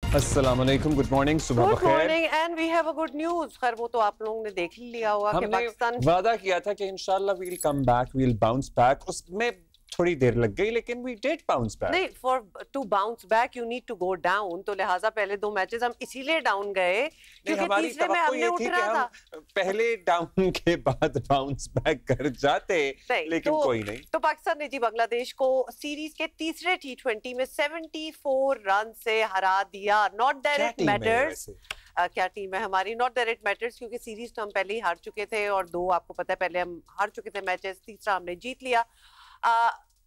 अस्सलाम वालेकुम, good morning, सुबह गुड बखैर। Morning and we have a good news. खैर वो तो आप लोगों ने देख ही लिया होगा कि हमने पाकिस्तान वादा किया था कि इंशाल्लाह we'll come back, we'll bounce back. उसमें थोड़ी देर लग गई लेकिन वी डिड बाउंस बैक। नहीं, for to bounce back you need to go down. तो लिहाजा पहले 2 मैचेस हम इसीलिए डाउन गए नहीं, क्योंकि हमारी तीसरे में तवक्को हमने ये थी कि उठना हम था। पहले डाउन के बाद बाउंस बैक कर जाते, नहीं लेकिन तो, कोई नहीं। तो पाकिस्तान ने जी बांग्लादेश को सीरीज के तीसरे T20 में 74 रन से हरा दिया। नॉट दैट इट मैटर्स क्या टीम है हमारी, नॉट दैट इट मैटर्स, क्योंकि सीरीज तो हम पहले ही हार चुके थे और 2 आपको पता है पहले हम हार चुके थे मैचेस, तीसरा हमने जीत लिया।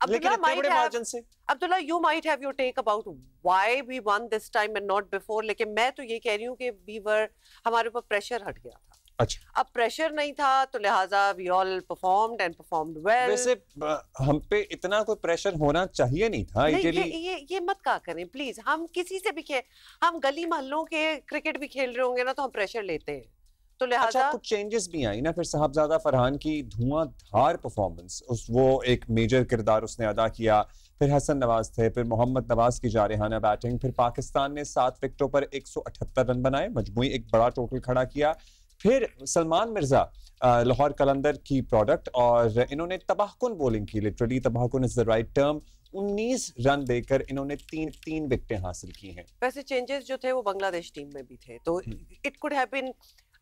लेकिन इतने बड़े मार्जिन से। Abdullah, you might have your take about why we won this time and not before, लेकिन मैं तो ये कह रही हूँ कि हमारे ऊपर प्रेशर हट गया था। अच्छा, अब प्रेशर नहीं था तो लिहाजा we all performed and performed well। वैसे हम पे इतना कोई प्रेशर होना चाहिए नहीं था। नहीं, ये मत कहा करें प्लीज। हम किसी से भी हम गली मोहल्लों के क्रिकेट भी खेल रहे होंगे ना तो हम प्रेशर लेते हैं, तो लिहाजा अच्छा, कुछ चेंजेस भी आई ना। फिर साहबजादा फरहान की धुआंधार परफॉर्मेंस, वो एक मेजर किरदार उसने अदा किया। फिर हसन नवाज थे, फिर मोहम्मद नवाज की जारहाना बैटिंग। फिर पाकिस्तान ने 7 विकेटों पर 178 रन बनाए, मजमूई एक बड़ा टोटल खड़ा किया। फिर सलमान मिर्जा लाहौर कलंदर की प्रोडक्ट, और इन्होंने तबाहकुन बॉलिंग की, लिटरली तबाहकुन is the right term. 19 run देकर इन्होंने तीन विकेटें हासिल की हैं। वैसे चेंजेस जो थे वो बांग्लादेश टीम में भी थे, तो it could have been,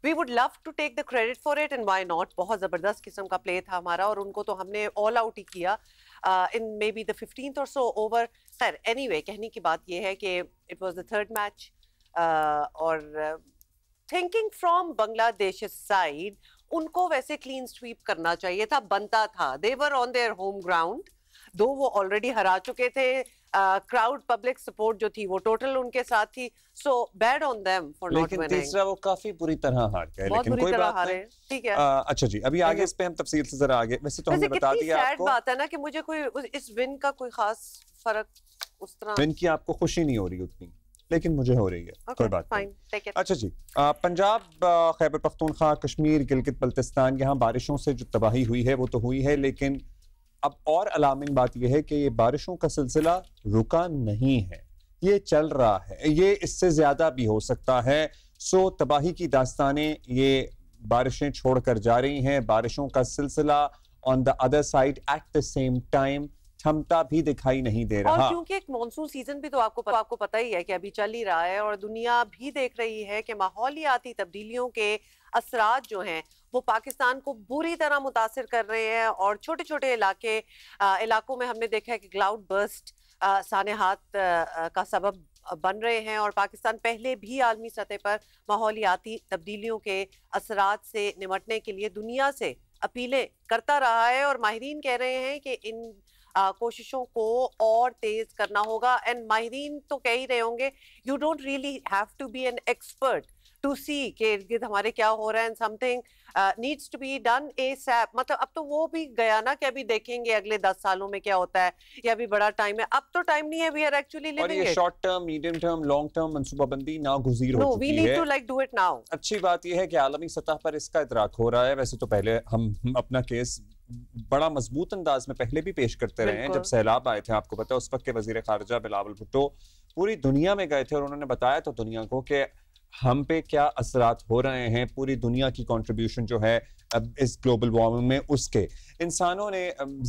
we would love to take the credit for it and why not. बहुत जबरदस्त किस्म का प्ले था हमारा और उनको तो हमने ऑल आउट ही किया इन मे बी द 15th और सो ओवर। खैर एनीवे, कहने की बात ये है कि it was the third match और थिंकिंग फ्रॉम बांग्लादेश साइड, उनको वैसे क्लीन स्वीप करना चाहिए था, बनता था। They were on their home ground, though वो ऑलरेडी हरा चुके थे। क्राउड पब्लिक सपोर्ट जो थी वो टोटल उनके साथ थी, so bad on them for not लेकिन विनिंग। तीसरा वो काफी बुरी तरह हार गए, बहुत लेकिन बुरी कोई तरह बात हारे, नहीं। ठीक है। अच्छा जी, अभी आगे इस पे हम तफसील से जरा आगे। वैसे तो हमने बता कितनी दिया सैड आपको। बात है ना कि मुझे कोई इस विन का कोई खास फर्क उस तरह विन की आपको खुशी नहीं हो रही उतनी, लेकिन मुझे हो रही है। कोई बात नहीं। अच्छा जी, पंजाब, खैबर पख्तूनख्वा, कश्मीर, गिलगित बल्तिस्तान, यहाँ बारिशों से जो तबाही हुई है वो तो हुई है, लेकिन अब और अलार्मिंग बात यह है कि ये बारिशों का सिलसिला रुका नहीं है, ये चल रहा है, ये इससे ज्यादा भी हो सकता है। सो तबाही की दास्तानें ये बारिशें छोड़कर जा रही हैं। बारिशों का सिलसिला on the other side at the same time थमता भी दिखाई नहीं दे रहा। और क्योंकि एक मॉनसून सीजन भी तो आपको पता ही है कि अभी चल ही रहा है और दुनिया भी देख रही है कि माहौलियाती तब्दीलियों के असरात जो हैं वो पाकिस्तान को बुरी तरह मुतासिर कर रहे हैं और छोटे छोटे इलाकों में हमने देखा है कि क्लाउड बर्स्ट सानेहात का सबब बन रहे हैं और पाकिस्तान पहले भी आलमी सतह पर माहौलियाती तब्दीलियों के असरात से निमटने के लिए दुनिया से अपीलें करता रहा है और माहिरीन कह रहे हैं कि इन कोशिशों को और तेज करना होगा। एंड माहिरीन तो कह ही रहे होंगे, you don't really have to be an expert to see के इर्द गिर्द हमारे क्या हो रहा है, and something needs to be done ASAP. मतलब अब तो वो भी गया ना कि अभी देखेंगे अगले 10 सालों में क्या होता है, या अभी बड़ा टाइम है। अब तो टाइम नहीं है, we are actually living it. और ये short term, medium term, long term मंसूबाबंदी नागुज़ीर हो चुकी है। We need to like do it now. अच्छी बात यह है कि आलमी सतह पर इसका इदराक हो रहा है। वैसे तो पहले हम अपना केस बड़ा मजबूत अंदाज में पहले भी पेश करते रहे हैं। जब सैलाब आए थे, आपको पता है, उस वक्त के वजीर खारजा बिलावल भुट्टो पूरी दुनिया में गए थे और उन्होंने बताया तो दुनिया को कि हम पे क्या असरात हो रहे हैं। पूरी दुनिया की कंट्रीब्यूशन जो है अब इस ग्लोबल वार्मिंग में, उसके इंसानों ने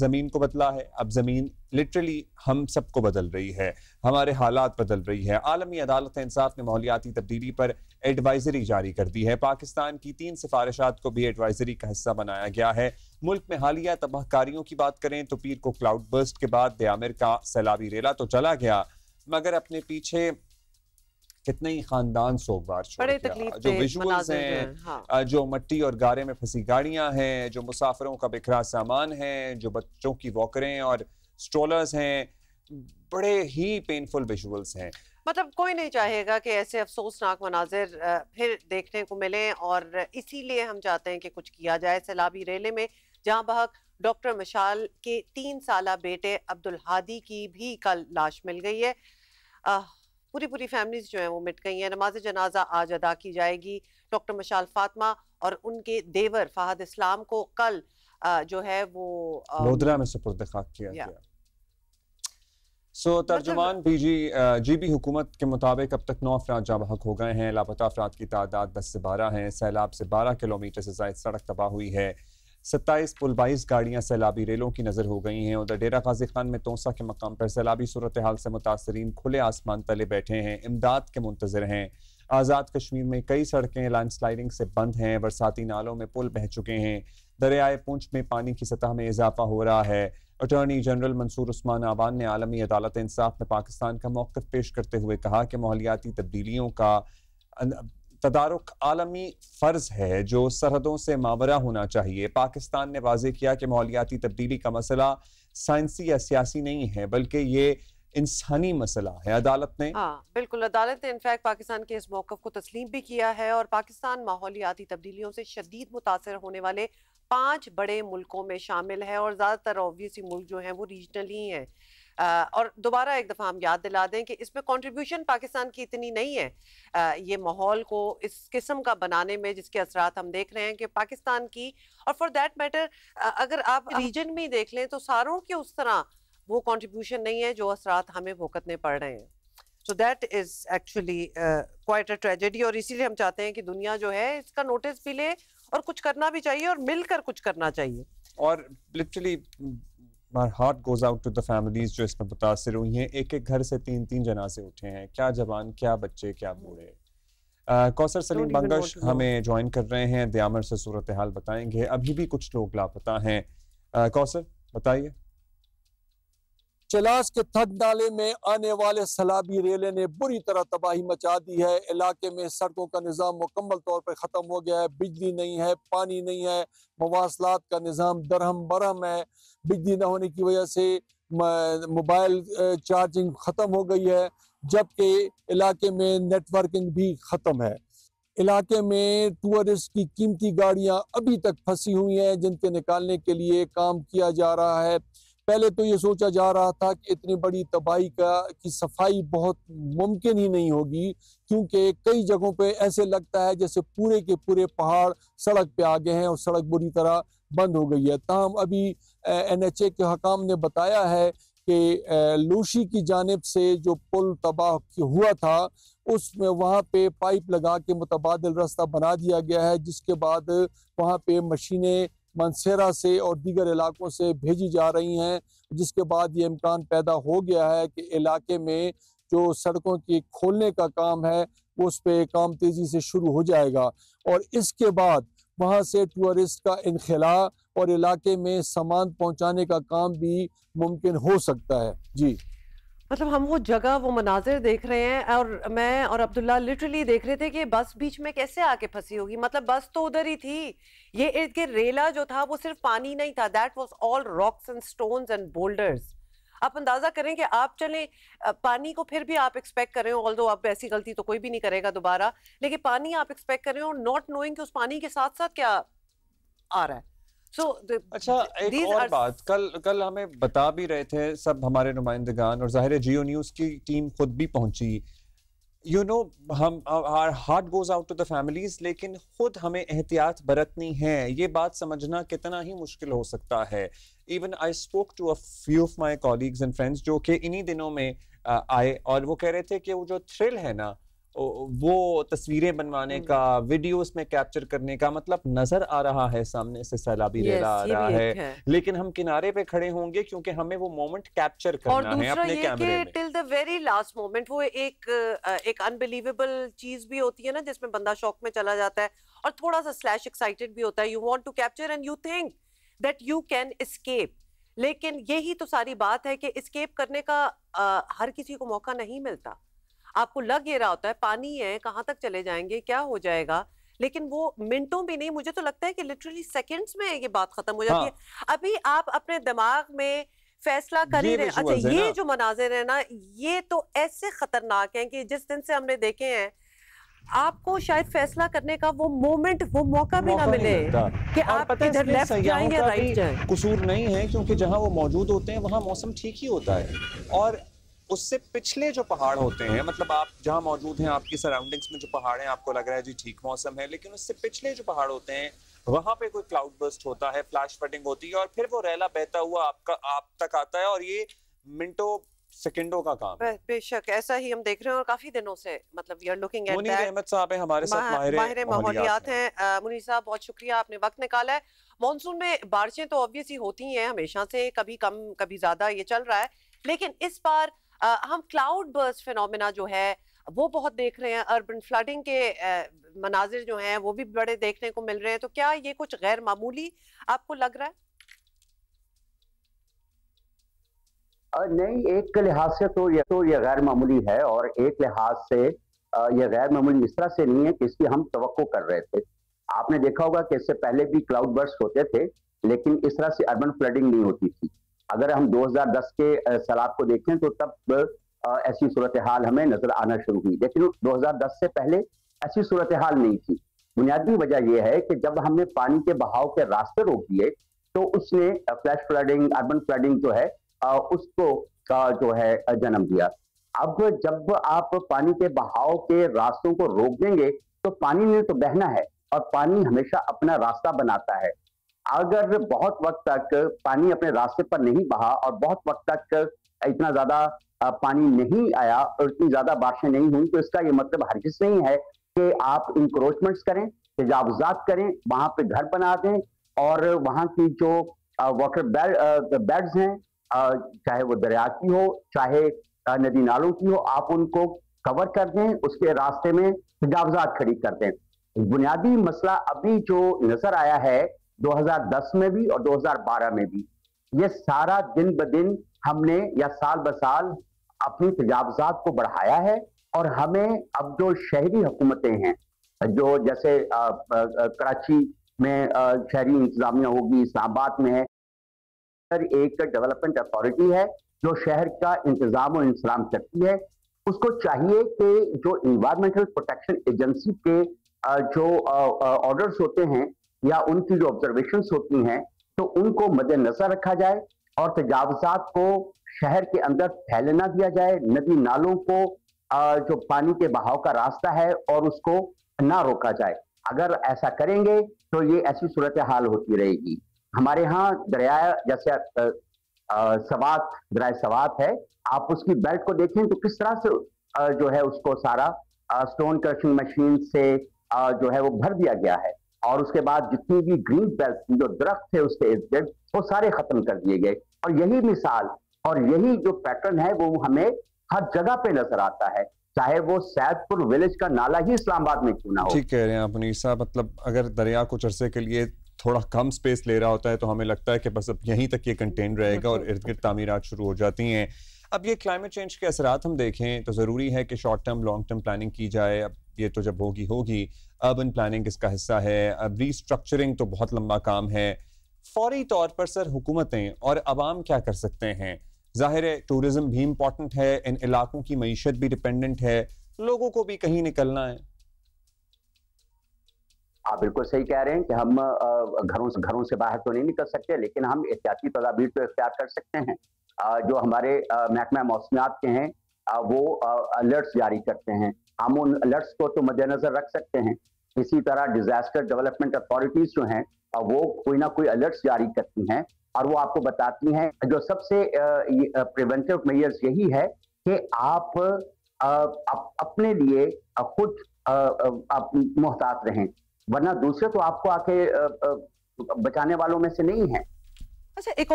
ज़मीन को बदला है। अब ज़मीन लिटरली हम सबको बदल रही है, हमारे हालात बदल रही है। आलमी अदालत इंसाफ ने माहौलियाती तब्दीली पर एडवाइजरी जारी कर दी है। पाकिस्तान की 3 सिफारिशात को भी एडवाइजरी का हिस्सा बनाया गया है। मुल्क में हालिया तबाहकारियों की बात करें तो पीर को क्लाउड बर्स्ट के बाद देआमिर का सैलाबी रेला तो चला गया, मगर अपने पीछे कितने ही खानदान सोगवार छोड़ गया। जो विजुअल्स हैं, हाँ। जो मट्टी और गारे में फंसी गाड़ियां हैं, जो मुसाफिरों का बिखरा सामान है, जो बच्चों की वॉकरें और स्ट्रोलर्स हैं, बड़े ही पेनफुल विजुअल्स हैं। मतलब कोई नहीं चाहेगा कि ऐसे अफसोसनाक मनाजिर फिर देखने को मिले और इसीलिए हम चाहते हैं कि कुछ किया जाए। सैलाबी रेले में जहां बहक डॉक्टर मशाल के 3 साला बेटे अब्दुल हादी की भी कल लाश मिल गई है। पूरी फैमिलीज जो है वो मिट गई हैं। नमाज जनाजा आज अदा की जाएगी। डॉक्टर मशाल फातिमा और उनके देवर फहद इस्लाम को कल जो है वो लोधरा में सुपुर्द खाक किया गया। तर्जुमान जीबी हुकूमत के मुताबिक अब तक 9 अफराद जाँ बहक हो गए हैं। लापता अफराद की तादाद 10 से 12 है। सैलाब से 12 किलोमीटर से ज़ायद सड़क तबाह हुई है। 27 पुल 22 गाड़ियाँ सैलाबी रेलों की नज़र हो गई हैं। उधर डेरा गाजी खान में तोसा के मकाम पर सैलाबी सूरत हाल से मुतासरीन खुले आसमान तले बैठे हैं, इमदाद के मुंतज़िर हैं। आज़ाद कश्मीर में कई सड़कें लैंडस्लाइडिंग से बंद हैं। बरसाती नालों में पुल बह चुके हैं। दरियाए पुंछ में पानी की सतह में इजाफा हो रहा है। अटॉर्नी जनरल मंसूर उस्मान आवान ने आलमी अदालत इंसाफ में पाकिस्तान का मौक़िफ़ पेश करते हुए कहा कि माहौलियाती तब्दीलियों का तदारुक आलमी फ़र्ज है जो सरहदों से मावरा होना चाहिए। पाकिस्तान ने वाज़ेह किया कि माहौलियाती तब्दीली का मसला साइंसी या सियासी नहीं है बल्कि ये इंसानी मसला है। अदालत ने बिल्कुल, अदालत ने इनफैक्ट पाकिस्तान के इस मौक़िफ़ को तस्लीम भी किया है और पाकिस्तान माहौलियाती तब्दीलियों से शदीद मुतासर होने वाले 5 बड़े मुल्कों में शामिल है और ज़्यादातर ऑब्वियसली मुल्क जो हैं वो रीजनल ही हैं। और दोबारा एक दफ़ा हम याद दिला दें कि इसमें कंट्रीब्यूशन पाकिस्तान की इतनी नहीं है ये माहौल को इस किस्म का बनाने में जिसके असरात हम देख रहे हैं कि पाकिस्तान की, और फॉर दैट मैटर अगर आप रीजन में देख लें तो सारों के उस तरह वो कंट्रीब्यूशन नहीं है जो असरात हमें भुगतने पड़ रहे हैं। So that is actually quite a tragedy और इसीलिए हम चाहते हैं कि दुनिया जो है इसका नोटिस भी ले और कुछ करना भी चाहिए और मिलकर कुछ करना चाहिए। और literally my heart goes out to the families जो इसमें मुतासिर हुई हैं। एक एक घर से 3-3 जनाजे उठे हैं, क्या जवान, क्या बच्चे, क्या बूढ़े। कौसर सलीम बंगश हमें ज्वाइन कर रहे हैं, दयामर से सूरत हाल बताएंगे। अभी भी कुछ लोग लापता हैं। कौसर बताइए। चलास के थक नाले में आने वाले सैलाबी रेले ने बुरी तरह तबाही मचा दी है। इलाके में सड़कों का निज़ाम मुकम्मल तौर पर ख़त्म हो गया है। बिजली नहीं है, पानी नहीं है, मवासलात का निज़ाम दरहम बरहम है। बिजली न होने की वजह से मोबाइल चार्जिंग ख़त्म हो गई है, जबकि इलाके में नेटवर्किंग भी ख़त्म है। इलाके में टूरिस्ट की कीमती गाड़ियाँ अभी तक फंसी हुई हैं जिनके निकालने के लिए काम किया जा रहा है। पहले तो ये सोचा जा रहा था कि इतनी बड़ी तबाही की सफाई बहुत मुमकिन ही नहीं होगी, क्योंकि कई जगहों पे ऐसे लगता है जैसे पूरे के पूरे पहाड़ सड़क पे आ गए हैं और सड़क बुरी तरह बंद हो गई है। ताहम अभी NHA के हकाम ने बताया है कि लूशी की जानिब से जो पुल तबाह हुआ था उसमें वहाँ पे पाइप लगा के मुतबादिल रास्ता बना दिया गया है, जिसके बाद वहाँ पे मशीनें मनसेरा से और दीगर इलाकों से भेजी जा रही हैं, जिसके बाद ये इम्कान पैदा हो गया है कि इलाके में जो सड़कों की खोलने का काम है उस पे काम तेज़ी से शुरू हो जाएगा और इसके बाद वहाँ से टूरिस्ट का इनखला और इलाके में सामान पहुँचाने का काम भी मुमकिन हो सकता है। जी, मतलब हम वो जगह वो मनाजिर देख रहे हैं और मैं और अब्दुल्ला लिटरली देख रहे थे कि बस बीच में कैसे आके फंसी होगी। मतलब बस तो उधर ही थी, ये इर्द गिर्द रेला जो था वो सिर्फ पानी नहीं था, that was all rocks and stones and boulders. आप अंदाजा करें कि आप चलें पानी को फिर भी आप एक्सपेक्ट कर रहे हो, ऑल्दो आप ऐसी गलती तो कोई भी नहीं करेगा दोबारा, लेकिन पानी आप एक्सपेक्ट कर रहे हो नॉट नोइंग कि उस पानी के साथ साथ क्या आ रहा है। अच्छा, एक और बात, कल हमें बता भी रहे थे सब हमारे नुमाइंदगान और ज़ाहिर है जियो न्यूज़ की टीम खुद भी पहुंची। हम our heart goes out to the families, लेकिन खुद हमें एहतियात बरतनी है। ये बात समझना कितना ही मुश्किल हो सकता है। Even I spoke to a few of my colleagues and friends जो कि इन्हीं दिनों में आए और वो कह रहे थे कि वो जो थ्रिल है ना, वो तस्वीरें बनवाने का, वीडियोस में कैप्चर करने का, मतलब नजर आ रहा है सामने से सैलाबी रेला आ रहा है, लेकिन हम किनारे पे खड़े होंगे क्योंकि हमें वो मोमेंट कैप्चर करना है अपने कैमरे में। Till the very last moment वो एक अनबिलीवेबल चीज भी होती है ना, जिसमें बंदा शॉक में चला जाता है और थोड़ा सा स्लैश एक्साइटेड भी होता है। You want to capture and you think that you can escape, लेकिन यही तो सारी बात है कि एस्केप करने का हर किसी को मौका नहीं मिलता। आपको लग ये रहा होता है पानी है, कहां तक चले जाएंगे, क्या हो जाएगा, लेकिन वो मिनटों भी नहीं, मुझे तो लगता है कि लिटरली सेकंड्स में ये बात खत्म हो जाती है। अभी आप अपने दिमाग में फैसला कर ही रहे। अच्छा, ये जो मनाजिर है ना, ये तो ऐसे खतरनाक हैं कि जिस दिन से हमने देखे हैं आपको शायद फैसला करने का वो मोमेंट, वो मौका भी ना मिले कि आप इधर लेफ्ट जाएं या राइट जाएं। कसूर नहीं है, क्योंकि जहां वो मौजूद होते हैं वहां मौसम ठीक ही होता है, और उससे पिछले जो पहाड़ होते हैं, मतलब आप जहां मौजूद हैं आपकी सराउंडिंग्स में जो पहाड़ हैं आपको लग रहा है जी ठीक मौसम है, लेकिन उससे पिछले जो पहाड़ होते हैं वहां पे कोई क्लाउड बर्स्ट होता है, फ्लैश फ्लडिंग होती है और फिर वो रेला बहता हुआ आप तक आता है और ये मिनटों सेकंडों का काम है। बेशक ऐसा ही हम देख रहे हैं और काफी दिनों से, मतलब we are looking at Munir Ahmed sahab है हमारे साथ, माहिर माहौलियात हैं। मुनीर साहब बहुत शुक्रिया, आपने वक्त निकाला है। मॉनसून में बारिशें तो ऑब्वियसली होती हैं हमेशा से, कभी कम कभी ज्यादा, ये चल रहा है, लेकिन इस बार हम क्लाउड बर्स्ट फिनोमेना जो है वो बहुत देख रहे हैं। अर्बन फ्लडिंग के मनाजिर जो हैं वो भी बड़े देखने को मिल रहे हैं। तो क्या ये कुछ गैर मामूली आपको लग रहा है? नहीं, एक लिहाज से तो ये गैर मामूली है, और एक लिहाज से ये गैर मामूली इस तरह से नहीं है कि इसकी हम तवक्को कर रहे थे। आपने देखा होगा कि इससे पहले भी क्लाउड बर्स्ट होते थे, लेकिन इस तरह से अर्बन फ्लडिंग नहीं होती थी। अगर हम 2010 के सैलाब को देखें तो तब ऐसी सूरत हाल हमें नजर आना शुरू हुई, लेकिन 2010 से पहले ऐसी सूरत हाल नहीं थी। बुनियादी वजह यह है कि जब हमने पानी के बहाव के रास्ते रोक दिए तो उसने फ्लैश फ्लडिंग, अर्बन फ्लडिंग जो है उसको जो है जन्म दिया। अब जब आप पानी के बहाव के रास्तों को रोक देंगे तो पानी ने तो बहना है, और पानी हमेशा अपना रास्ता बनाता है। अगर बहुत वक्त तक पानी अपने रास्ते पर नहीं बहा और बहुत वक्त तक इतना ज्यादा पानी नहीं आया और इतनी ज्यादा बारिशें नहीं हुई, तो इसका ये मतलब हरगिज नहीं है कि आप इंक्रोचमेंट्स करें, तजावुजात करें, वहां पे घर बना दें, और वहां की जो वाटर बेड्स हैं, चाहे वो दरिया की हो चाहे नदी नालों की हो, आप उनको कवर कर दें, उसके रास्ते में तजावुजात खड़ी कर दें। बुनियादी मसला अभी जो नजर आया है 2010 में भी और 2012 में भी, ये सारा दिन ब दिन हमने या साल ब साल अपनी तजावुजात को बढ़ाया है। और हमें अब जो शहरी हुकूमतें हैं, जो जैसे कराची में शहरी इंतजामिया होगी, इस्लामाबाद में है एक डेवलपमेंट अथॉरिटी है जो शहर का इंतजाम और इंतजाम करती है, उसको चाहिए कि जो इन्वायरमेंटल प्रोटेक्शन एजेंसी के जो ऑर्डर्स होते हैं या उनकी जो ऑब्जर्वेशंस होती हैं, तो उनको मद्देनजर रखा जाए और तजावुजात को शहर के अंदर फैलने ना दिया जाए। नदी नालों को जो पानी के बहाव का रास्ता है और उसको ना रोका जाए। अगर ऐसा करेंगे तो ये ऐसी सूरत हाल होती रहेगी। हमारे यहाँ दरिया जैसे सवात, दरिया सवात है, आप उसकी बेल्ट को देखें तो किस तरह से जो है उसको सारा स्टोन क्रशिंग मशीन से जो है वो भर दिया गया है, और उसके बाद जितनी भी ग्रीन बेल्ट जो दरख्त थे उसके इर्द गिर्द वो सारे खत्म कर दिए गए। और यही मिसाल और यही जो पैटर्न है वो हमें हर जगह पे नजर आता है, चाहे वो सैदपुर विलेज का नाला ही इस्लामाबाद में क्यों ना हो। ठीक कह रहे हैं आप मुनीर साहब, मतलब अगर दरिया कुछ अरसे के लिए थोड़ा कम स्पेस ले रहा होता है तो हमें लगता है कि बस अब यहीं तक ये कंटेन रहेगा और इर्द गिर्द तामीरात शुरू हो जाती हैं। अब ये क्लाइमेट चेंज के असरात हम देखें तो ज़रूरी है कि short term long term planning की जाए। अब ये तो जब होगी अर्बन प्लानिंग इसका हिस्सा है। अब रीस्ट्रक्चरिंग तो बहुत लंबा काम है। फौरी तौर पर सर हुकूमतें और अवाम क्या कर सकते हैं? जाहिर है टूरिज्म भी इम्पोर्टेंट है, इन इलाकों की मईशत भी डिपेंडेंट है, लोगों को भी कहीं निकलना है। आप बिल्कुल सही कह रहे हैं कि हम घरों से बाहर तो नहीं निकल सकते, लेकिन हम एहतियाती तदाबीर तो इख्तियार कर सकते हैं। जो हमारे महकमा मौसमियात के हैं वो अलर्ट्स जारी करते हैं, हम उन अलर्ट्स को तो मद्देनजर रख सकते हैं। इसी तरह डिजास्टर डेवलपमेंट अथॉरिटीज जो हैं वो कोई ना कोई अलर्ट्स जारी करती हैं और वो आपको बताती हैं। जो सबसे प्रिवेंटिव मेजर्स यही है कि आप अपने लिए खुद मोहतात रहें, वरना दूसरे तो आपको आके बचाने वालों में से नहीं है। अच्छा, एक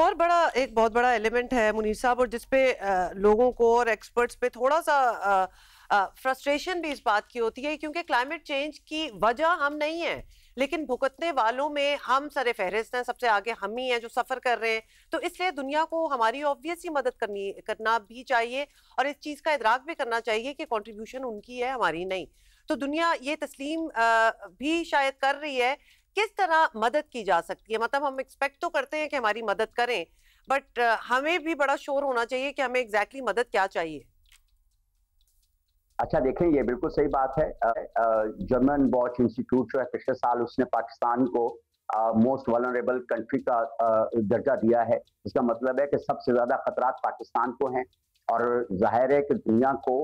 बहुत बड़ा एलिमेंट है मुनीर साहब, और जिसपे लोगों को और एक्सपर्ट्स पे थोड़ा सा फ्रस्ट्रेशन भी इस बात की होती है, क्योंकि क्लाइमेट चेंज की वजह हम नहीं है, लेकिन भुगतने वालों में हम सरे फहरिस्त हैं, सबसे आगे हम ही हैं जो सफर कर रहे हैं। तो इसलिए दुनिया को हमारी ऑब्वियसली मदद करना भी चाहिए और इस चीज का इदराक भी करना चाहिए कि कंट्रीब्यूशन उनकी है, हमारी नहीं। तो दुनिया ये तस्लीम भी शायद कर रही है। किस तरह मदद की जा सकती है? मतलब हम एक्सपेक्ट तो करते हैं कि हमारी मदद करें, बट हमें भी बड़ा शोर होना चाहिए कि हमें एग्जैक्टली मदद क्या चाहिए। अच्छा देखें, ये बिल्कुल सही बात है। जर्मन वॉच इंस्टीट्यूट जो है पिछले साल उसने पाकिस्तान को मोस्ट वल्नरेबल कंट्री का दर्जा दिया है। इसका मतलब है कि सबसे ज्यादा खतरात पाकिस्तान को हैं, और जाहिर है कि दुनिया को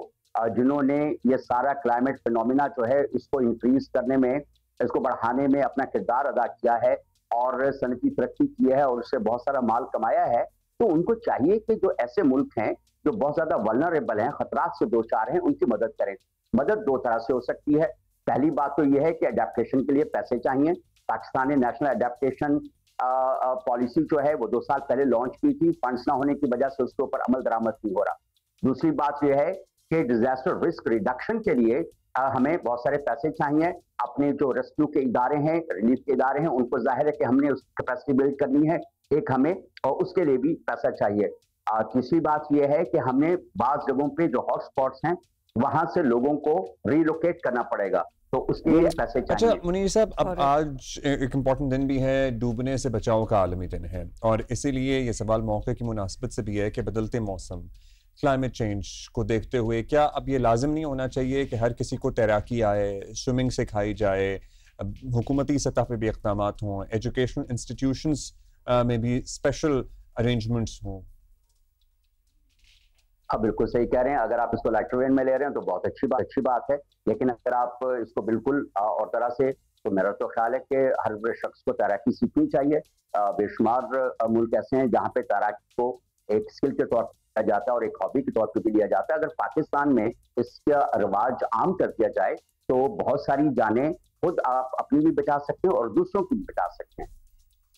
जिन्होंने ये सारा क्लाइमेट फिनोमिना जो है इसको इंक्रीज करने में, इसको बढ़ाने में अपना किरदार अदा किया है और सनती तरक्की की है और उससे बहुत सारा माल कमाया है, तो उनको चाहिए कि जो ऐसे मुल्क हैं जो बहुत ज्यादा वल्नरेबल हैं, खतरात से दो चार हैं, उनकी मदद करें। मदद दो तरह से हो सकती है। पहली बात तो यह है कि अडेप्टेशन के लिए पैसे चाहिए। पाकिस्तान ने नेशनल अडेप्टेशन पॉलिसी जो है वो 2 साल पहले लॉन्च की थी, फंड्स ना होने की वजह से उसके ऊपर अमल दरामद नहीं हो रहा। दूसरी बात यह है कि डिजास्टर रिस्क रिडक्शन के लिए हमें बहुत सारे पैसे चाहिए। अपने जो रेस्क्यू के इदारे हैं, रिलीफ के इदारे हैं, उनको जाहिर है कि हमने उस कैपेसिटी बिल्ड करनी है, एक हमें, और उसके लिए भी पैसा चाहिए। तीसरी बात यह है कि हमने बाज़ जगहों पे जो हॉटस्पॉट्स हैं वहां से लोगों को रिलोकेट करना पड़ेगा, तो उसके लिए पैसे चाहिए। अच्छा मुनीर साहब, अब आज एक इम्पॉर्टेंट दिन भी है, डूबने से बचाव का आलमी दिन है, और इसीलिए ये सवाल मौके की मुनासिबत से भी है कि बदलते मौसम, क्लाइमेट चेंज को देखते हुए क्या अब ये लाजिम नहीं होना चाहिए कि हर किसी को तैराकी आए, स्विमिंग सिखाई जाए, हुकूमती सतह पे भी इक़दामात हों, एजुकेशनल इंस्टीट्यूशंस में भी स्पेशल अरेंजमेंट्स हों? आप बिल्कुल सही कह रहे हैं। अगर आप इसको लाइटर वेन में ले रहे हैं तो बहुत अच्छी बात है, लेकिन अगर आप इसको बिल्कुल और तरह से, तो मेरा तो ख्याल है कि हर शख्स को तैराकी सीखनी चाहिए। बेशुमार मुल्क ऐसे हैं जहाँ पे तैराकी को एक स्किल के तौर पर लिया जाता है और एक हॉबी के तौर पर भी लिया जाता है। अगर पाकिस्तान में इसका रिवाज आम कर दिया जाए तो बहुत सारी जानें खुद आप अपनी भी बचा सकते हैं और दूसरों की भी बचा सकते हैं।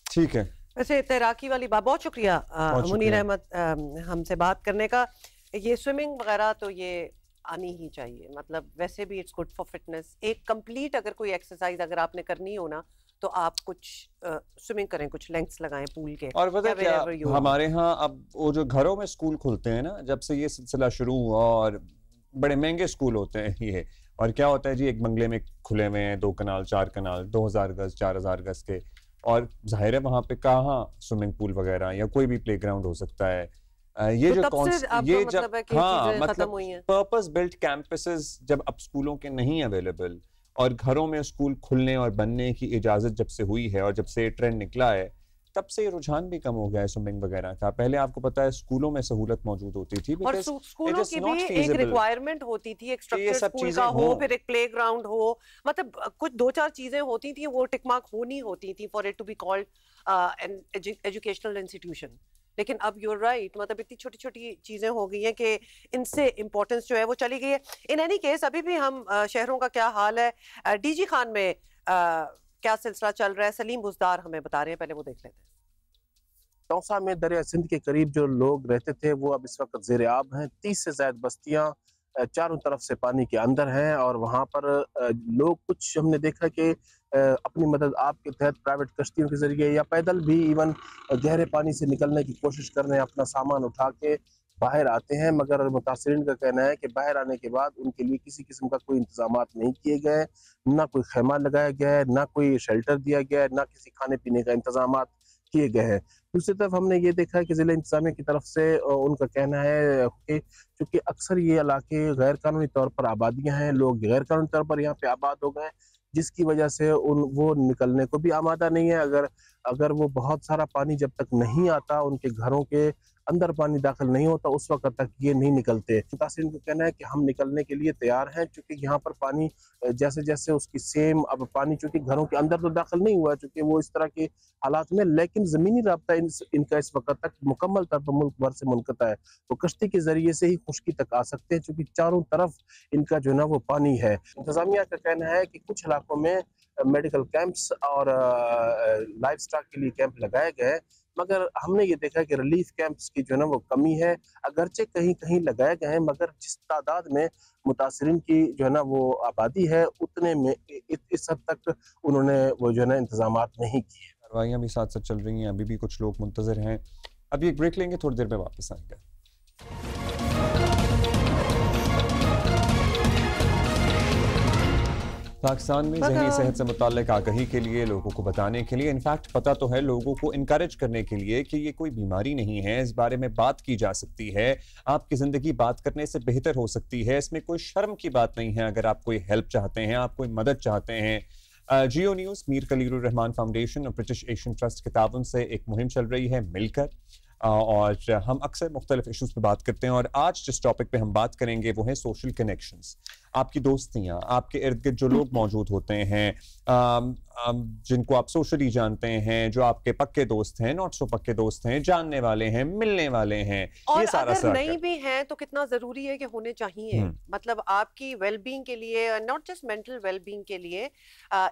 ठीक है, वैसे तैराकी वाली बात, बहुत शुक्रिया मुनीर अहमद हमसे बात करने का। ये स्विमिंग वगैरह तो ये आनी ही चाहिए, मतलब वैसे भी इट्स गुड फॉर फिटनेस। एक कंप्लीट अगर कोई एक्सरसाइज अगर आपने करनी हो ना तो आप कुछ स्विमिंग करें, कुछ लेंथ्स लगाएं पूल के। और पता क्या, हमारे यहाँ अब वो जो घरों में स्कूल खुलते हैं ना, जब से ये सिलसिला शुरू हुआ, और बड़े महंगे स्कूल होते हैं ये, और क्या होता है जी, एक बंगले में खुले हुए हैं 2 कनाल 4 कनाल 2000 गज 4000 गज के, और जाहिर है वहाँ पे कहाँ स्विमिंग पूल वगैरह या कोई भी प्लेग्राउंड हो सकता है। ये तो जो ये जब मतलब पर्पस बिल्ट कैंपसेस जब अब स्कूलों के नहीं अवेलेबल, और घरों में स्कूल खुलने और बनने की इजाजत जब से हुई है, और जब से ट्रेंड निकला है, तब से रुझान भी कम हो गया है स्विमिंग वगैरह का। पहले आपको पता है स्कूलों में सहूलत मौजूद होती थी, और स्कूलों की भी एक रिक्वायरमेंट होती थी, एक स्ट्रक्चर स्कूल का हो, फिर एक प्लेग्राउंड हो, मतलब कुछ 2-4 चीजें होती थी, वो टिकमार्क होनी होती थी for it to be called an educational institution. लेकिन अब यूर राइट, मतलब इतनी छोटी छोटी चीजें हो गई हैं कि इनसे इम्पोर्टेंस जो है वो चली गई है। इन एनी केस अभी भी हम शहरों का क्या हाल है, डीजी खान में क्या सिलसिला चल रहा है, सलीम बुज़दार हमें बता रहे हैं, पहले वो देख लेते हैं। तौसा में दरिया सिंध के करीब जो लोग रहते थे वो अब इस वक्त ज़ेर आब हैं। 30 से ज़्यादा बस्तियां चारों तरफ से पानी के अंदर हैं, और वहाँ पर लोग, कुछ हमने देखा कि अपनी मदद आपके तहत प्राइवेट कश्तियों के जरिए या पैदल भी इवन गहरे पानी से निकलने की कोशिश कर रहे हैं, अपना सामान उठा के बाहर आते हैं। मगर मुतासिरीन का कहना है कि बाहर आने के बाद उनके लिए किसी किस्म का कोई इंतजामात नहीं किए गए, ना कोई खैमा लगाया गया है, ना कोई शेल्टर दिया गया है, ना किसी खाने पीने का इंतजामात किए गए हैं। दूसरी तरफ हमने ये देखा है कि जिला इंतजामिया की तरफ से उनका कहना है कि चूँकि अक्सर ये इलाके गैर कानूनी तौर पर आबादियाँ हैं, लोग गैर कानूनी तौर पर यहाँ पे आबाद हो गए, जिसकी वजह से वो निकलने को भी आमादा नहीं है। अगर वो बहुत सारा पानी जब तक नहीं आता, उनके घरों के अंदर पानी दाखिल नहीं होता, उस वक्त तक ये नहीं निकलते। मुतासिरीन का कहना है कि हम निकलने के लिए तैयार हैं, क्योंकि यहाँ पर पानी जैसे जैसे उसकी सेम, अब पानी चूँकि घरों के अंदर तो दाखिल नहीं हुआ चूँकि वो इस तरह के हालात में, लेकिन ज़मीनी राब्ता इनका इस वक्त तक मुकम्मल तौर पर मुल्क भर से मुनक़ता है। वो कश्ती के ज़रिए से ही खुश्की तक आ सकते हैं, चूँकि चारों तरफ इनका जो है ना वो पानी है। इंतज़ामिया का कहना है कि कुछ इलाकों में मेडिकल कैंप्स और लाइफ स्टॉक के लिए कैंप लगाए गए, मगर हमने ये देखा कि रिलीफ कैंप्स की जो है ना वो कमी है। अगरचे कहीं कहीं लगाए गए हैं, मगर जिस तादाद में मुतासिरीन की जो है ना वो आबादी है, उतने में इस हद तक उन्होंने वो जो है ना इंतजामात नहीं किए। कार्रवाइयाँ भी साथ साथ चल रही हैं, अभी भी कुछ लोग मुंतजर हैं। अभी एक ब्रेक लेंगे, थोड़ी देर में वापस आएंगे। पाकिस्तान में ज़हनी सेहत से मुताल्लिक आगाही के लिए, लोगों को बताने के लिए, इनफैक्ट पता तो है, लोगों को इनकरेज करने के लिए कि ये कोई बीमारी नहीं है, इस बारे में बात की जा सकती है, आपकी ज़िंदगी बात करने से बेहतर हो सकती है, इसमें कोई शर्म की बात नहीं है। अगर आप कोई हेल्प चाहते हैं, आप कोई मदद चाहते हैं, जियो न्यूज़, मीर खलीलुर रहमान फाउंडेशन और ब्रिटिश एशियन ट्रस्ट के ताउन से एक मुहिम चल रही है मिलकर, और हम अक्सर मुख्तलिफ इशूज़ पे बात करते हैं, और आज जिस टॉपिक पे हम बात करेंगे वो है सोशल कनेक्शंस। आपकी दोस्तियाँ, आपके इर्द गिर्द जो लोग मौजूद होते हैं, जिनको आप सोशली जानते हैं, जो आपके पक्के दोस्त हैं, नॉट सो पक्के दोस्त हैं, जानने वाले हैं, मिलने वाले हैं, और ये सारा अगर नहीं भी हैं तो कितना जरूरी है कि होने चाहिए, मतलब आपकी वेलबींग के लिए, नॉट जस्ट मेंटल वेलबींग के लिए,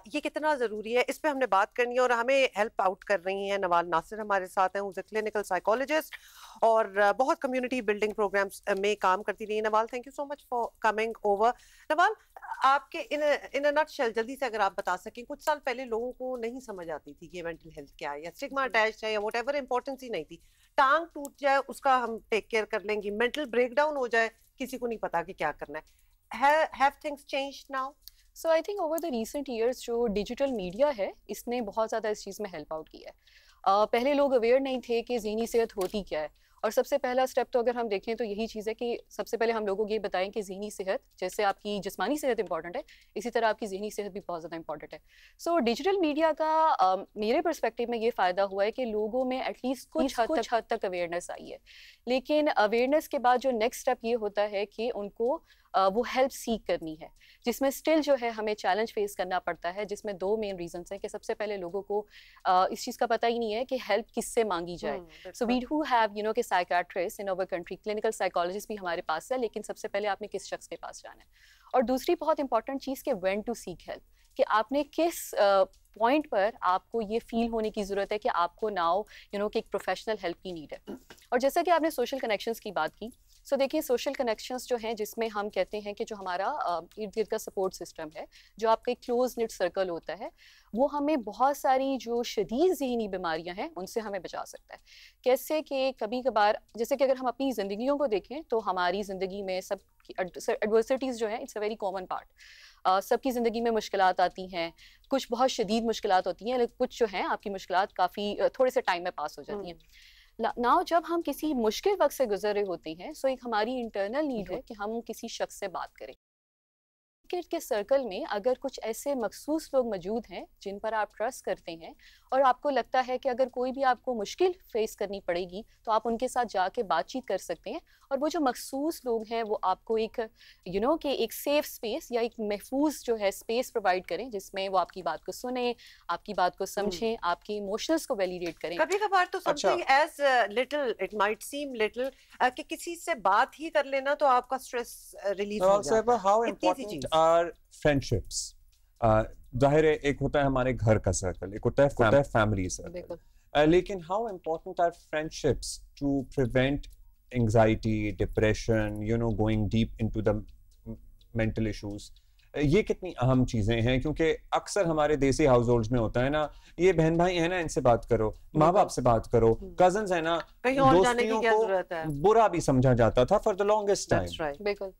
ये कितना जरूरी है, इस पे हमने बात करनी है। और हमें हेल्प आउट कर रही हैं नवाल नासिर हमारे साथ हैं, हूँ क्लिनिकल साइकोलॉजिस्ट और बहुत कम्युनिटी बिल्डिंग प्रोग्राम्स में काम करती रही। Nawal, thank you so much for coming over. Nawal, आपके इन अ नटशेल जल्दी से अगर आप बता सकें, कुछ साल पहले लोगों को नहीं समझ आती थी कि मेंटल हेल्थ क्या है, या स्टिग्मा अटैच्ड है, या व्हाटएवर, इंपॉर्टेंस ही नहीं थी। टांग टूट जाए उसका हम टेक केयर कर लेंगे, मेंटल ब्रेकडाउन हो जाए किसी को नहीं पता कि क्या करना है। Have things changed now? So I think over the recent years जो डिजिटल मीडिया है इसने बहुत ज़्यादा इस चीज़ में हेल्प आउट किया है। पहले लोग अवेयर नहीं थे कि ज़हनी सेहत होती क्या है, और सबसे पहला स्टेप तो अगर हम देखें तो यही चीज़ है कि सबसे पहले हम लोगों को ये बताएं कि ज़हनी सेहत, जैसे आपकी जिस्मानी सेहत इंपॉर्टेंट है, इसी तरह आपकी ज़हनी सेहत भी बहुत ज़्यादा इंपॉर्टेंट है। सो डिजिटल मीडिया का मेरे पर्सपेक्टिव में ये फ़ायदा हुआ है कि लोगों में एटलीस्ट कुछ हद तक अवेयरनेस आई है। लेकिन अवेयरनेस के बाद जो नेक्स्ट स्टेप ये होता है कि उनको वो हेल्प सीख करनी है, जिसमें स्टिल जो है हमें चैलेंज फेस करना पड़ता है, जिसमें दो मेन रीजंस हैं कि सबसे पहले लोगों को इस चीज़ का पता ही नहीं है कि हेल्प किससे मांगी जाए। So we do have you know कि psychiatrist in our country, clinical psychologist भी हमारे पास है, लेकिन सबसे पहले आपने किस शख्स के पास जाना है। और दूसरी बहुत इंपॉर्टेंट चीज़ कि व्हेन टू सीक हेल्प, कि आपने किस पॉइंट पर आपको ये फील होने की ज़रूरत है कि आपको नाउ यू नो कि एक प्रोफेशनल हेल्प की नीड है। और जैसा कि आपने सोशल कनेक्शंस की बात की, सो देखिए सोशल कनेक्शंस जो हैं जिसमें हम कहते हैं कि जो हमारा इर्द गिर्द का सपोर्ट सिस्टम है, जो आपका एक क्लोज निट सर्कल होता है, वो हमें बहुत सारी जो शदीद ज़हनी बीमारियां हैं उनसे हमें बचा सकता है। कैसे कि कभी कभार, जैसे कि अगर हम अपनी ज़िंदगियों को देखें तो हमारी ज़िंदगी में सब एडवर्सिटीज़ जो हैं it's a very common part. सबकी ज़िंदगी में मुश्किलात आती हैं, कुछ बहुत शदीद मुश्किलात होती हैं, लेकिन कुछ जो हैं आपकी मुश्किलात काफ़ी थोड़े से टाइम में पास हो जाती हैं। नाउ जब हम किसी मुश्किल वक्त से गुजर रहे होते हैं, सो एक हमारी इंटरनल नीड है कि हम किसी शख्स से बात करें। क्रिकेट के सर्कल में अगर कुछ ऐसे मखसूस लोग मौजूद हैं जिन पर आप ट्रस्ट करते हैं और आपको लगता है कि अगर कोई भी आपको मुश्किल फेस करनी पड़ेगी तो आप उनके साथ जाके बातचीत कर सकते हैं, और वो जो मखसूस लोग हैं वो आपको एक यू नो कि एक सेफ स्पेस या एक महफूज जो है स्पेस प्रोवाइड करें, जिसमें वो आपकी बात को सुने, आपकी बात को समझें, आपके इमोशंस को वैलिडेट करें। कभी कभार तो something as little, it might seem little, कि किसी से बात ही कर लेना तो आपका स्ट्रेस रिलीज हो जाता है। How important are friendships? जाहिर है एक होता है हमारे घर का सर्कल, एक होता है फैमिली सर्कल, लेकिन how important are friendships to prevent anxiety, depression, you know, going deep into the mental issues? ये कितनी अहम चीजें हैं, क्योंकि अक्सर हमारे देसी हाउस होल्ड्स में होता है ना, ये बहन भाई है ना, इनसे बात करो, माँ बाप से बात करो, कजन्स है ना, दोस्तियों को बुरा भी समझा जाता था फॉर द लॉन्गेस्ट टाइम। बिल्कुल।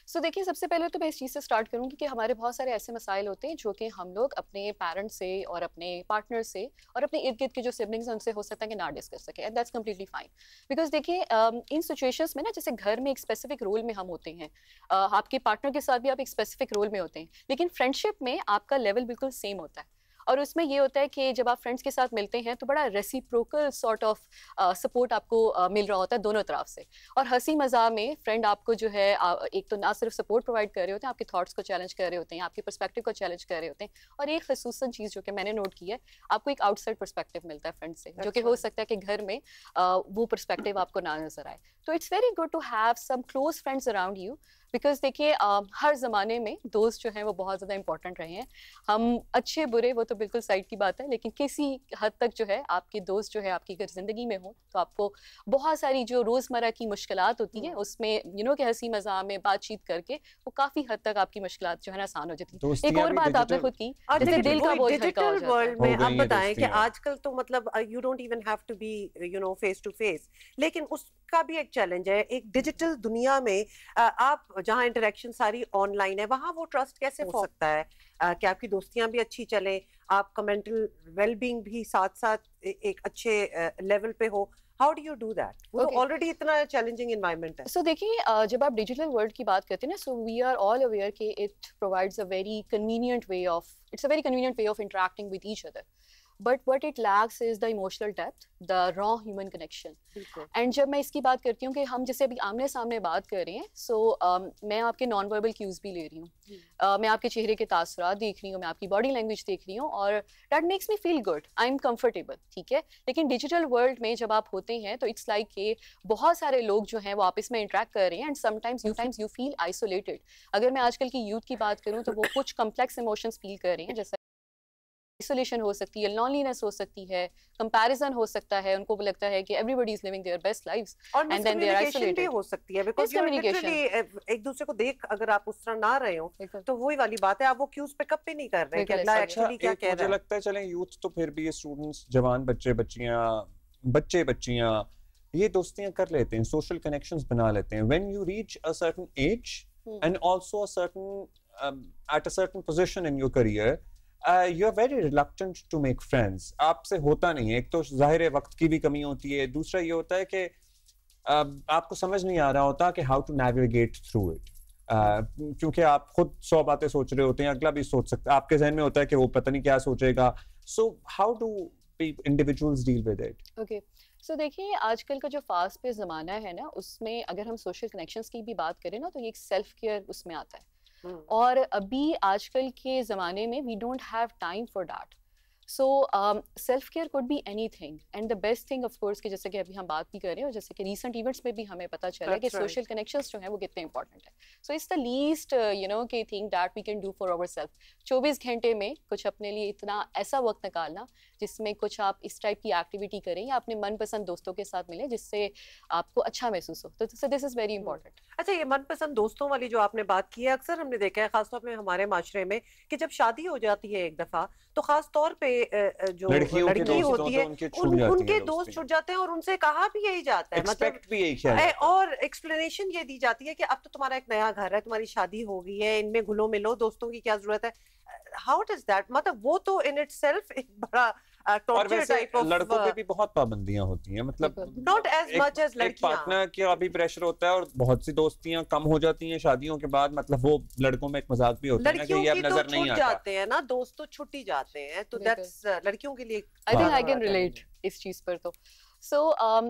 सो देखिए सबसे पहले तो मैं इस चीज़ से स्टार्ट करूँगी कि हमारे बहुत सारे ऐसे मसाइल होते हैं जो कि हम लोग अपने पेरेंट्स से और अपने पार्टनर से और अपने इर्द गिर्द के जो सिबलिंग्स हैं उनसे हो सकता है कि ना डिस्कस सकें, and that's completely fine. Because देखिए इन सिचुएशंस में ना, जैसे घर में एक स्पेसिफिक रोल में हम होते हैं, आपके पार्टनर के साथ भी आप एक स्पेसिफिक रोल में होते हैं, लेकिन फ्रेंडशिप में आपका लेवल बिल्कुल सेम होता है। और उसमें ये होता है कि जब आप फ्रेंड्स के साथ मिलते हैं तो बड़ा रेसिप्रोकल सॉर्ट ऑफ सपोर्ट आपको मिल रहा होता है दोनों तरफ से, और हंसी मजाक में फ्रेंड आपको जो है एक तो ना सिर्फ सपोर्ट प्रोवाइड कर रहे होते हैं, आपके थॉट्स को चैलेंज कर रहे होते हैं, आपके पर्सपेक्टिव को चैलेंज कर रहे होते हैं, और एक खसूसन चीज़ जो कि मैंने नोट की है, आपको एक आउटसाइड पर्सपेक्टिव मिलता है फ्रेंड से, जो कि हो सकता है कि घर में वो पर्सपेक्टिव आपको ना नजर आए। तो it's very good to have some close friends around you, because देखिए हर ज़माने में दोस्त जो हैं वो बहुत ज़्यादा इंपॉर्टेंट रहे हैं। हम अच्छे बुरे वो तो बिल्कुल साइड की बात है, लेकिन किसी हद तक जो है आपके दोस्त जो है आपकी अगर ज़िंदगी में हो तो आपको बहुत सारी जो रोज़मर्रा की मुश्किलात होती हैं उसमें यू नो कि हंसी मजाक में बातचीत करके वो काफ़ी हद तक आपकी मुश्किलात जो है ना आसान हो जाती है। एक और बात आपने खुद की, जैसे दिल का बोझ हल्का हो जाता है। वर्ल्ड में आप बताएं कि आजकल तो मतलब you don't even have to be you know face to face, लेकिन उसका भी एक चैलेंज है। एक डिजिटल दुनिया में आप जहाँ इंटरेक्शन सारी ऑनलाइन है, वहाँ वो ट्रस्ट कैसे हो सकता है कि आपकी दोस्तियां भी अच्छी चले, आपका मेंटल वेलबींग भी साथ साथ एक अच्छे लेवल पे हो? How do you do that? वो तो ऑलरेडी इतना चैलेंजिंग एनवायरनमेंट है। सो देखिए जब आप डिजिटल वर्ल्ड की बात करते हैं ना, so we are all aware कि it provides a very convenient way of, it's a very convenient way of interacting with each other. But what it lacks is the emotional depth, the raw human connection. And जब मैं इसकी बात करती हूँ कि हम जैसे अभी आमने सामने बात कर रहे हैं, सो मैं आपके नॉन वर्बल क्यूज भी ले रही हूँ, मैं आपके चेहरे के तासुरात देख रही हूँ, मैं आपकी बॉडी लैंग्वेज देख रही हूँ, और that makes me feel good, I am comfortable, ठीक है। लेकिन डिजिटल वर्ल्ड में जब आप होते हैं तो इट्स लाइक कि बहुत सारे लोग जो हैं वो आपस में इंटरेक्ट कर रहे हैं, and sometimes you feel isolated. अगर मैं आजकल की यूथ की बात करूँ तो वो कुछ कम्प्लेक्स इमोशंस फील कर रहे हैं, जैसे आइसोलेशन हो सकती है, लॉनलीनेस हो सकती है, कंपैरिजन हो सकता है, उनको लगता है कि everybody is living their best lives and then they are isolated भी हो सकती है, बिकॉज़ यू लिटरली एक दूसरे को देख अगर आप उस तरह ना रहे हो तो वही वाली बात है, आप वो क्यूज पिकअप भी नहीं कर रहे कि अगला एक्चुअली क्या कह रहा है। मुझे लगता है चलें यूथ तो फिर भी ये स्टूडेंट्स, जवान बच्चियां ये दोस्तियां कर लेते हैं, सोशल कनेक्शंस बना लेते हैं। When you reach a certain age and also a certain at a certain position in your career, you are very reluctant to make friends. आपसे होता नहीं है, एक तो जाहिर है वक्त की भी कमी होती है, दूसरा ये होता है कि आपको समझ नहीं आ रहा होता कि how to navigate through it, क्योंकि आप खुद 100 बातें सोच रहे होते हैं, अगला भी सोच सकता है, आपके जहन में होता है कि वो पता नहीं क्या सोचेगा। So how do individuals deal with it? Okay. So देखिए आजकल का जो फास्ट पेस ज़माना है ना, उसमें अगर हम सोशल कनेक्शंस की भी बात करें ना तो ये एक सेल्फ केयर उसमें आता है, और अभी आजकल के ज़माने में we don't have time for that. So self care could be anything, and the best thing of course कि जैसे कि अभी हम बात भी कर रहे हैं, और जैसे कि रीसेंट इवेंट्स में भी हमें पता चला है कि सोशल कनेक्शंस जो हैं वो कितने इंपॉर्टेंट है। So it's the least you know कि thing that we can do for our self. 24 घंटे में कुछ अपने लिए इतना ऐसा वक्त निकालना जिसमें कुछ आप इस टाइप की एक्टिविटी करें या अपने मनपसंद दोस्तों के साथ मिलें जिससे आपको अच्छा महसूस हो, तो दिस इज वेरी इंपॉर्टेंट। अच्छा, ये मनपसंद दोस्तों वाली जो आपने बात की है, अक्सर हमने देखा है खासतौर पे हमारे माशरे में कि जब शादी हो जाती है एक दफा तो खास तौर पे जो लड़की होती है उनके दोस्त छूट जाते हैं, और उनसे कहा भी यही जाता है, मतलब भी यही और एक्सप्लेनेशन ये दी जाती है कि अब तो तुम्हारा एक नया घर है, तुम्हारी शादी हो गई है, इनमें घुलो मिलो, दोस्तों की क्या जरूरत है। हाउ डज दैट, मतलब वो तो इन इटसेल्फ एक बड़ा और वैसे लड़कों पे भी बहुत पाबंदियां होती हैं, मतलब नॉट एज मच एज लड़कियां। पार्टनर का भी प्रेशर होता है और बहुत सी दोस्तियां कम हो जाती हैं शादियों के बाद, मतलब वो लड़कों में एक मजाक भी होता है कि ये अब नजर नहीं आता, जाते हैं ना दोस्त तो छूट ही जाते हैं, तो दैट्स लड़कियों के लिए I think I can relate इस चीज पर। तो सो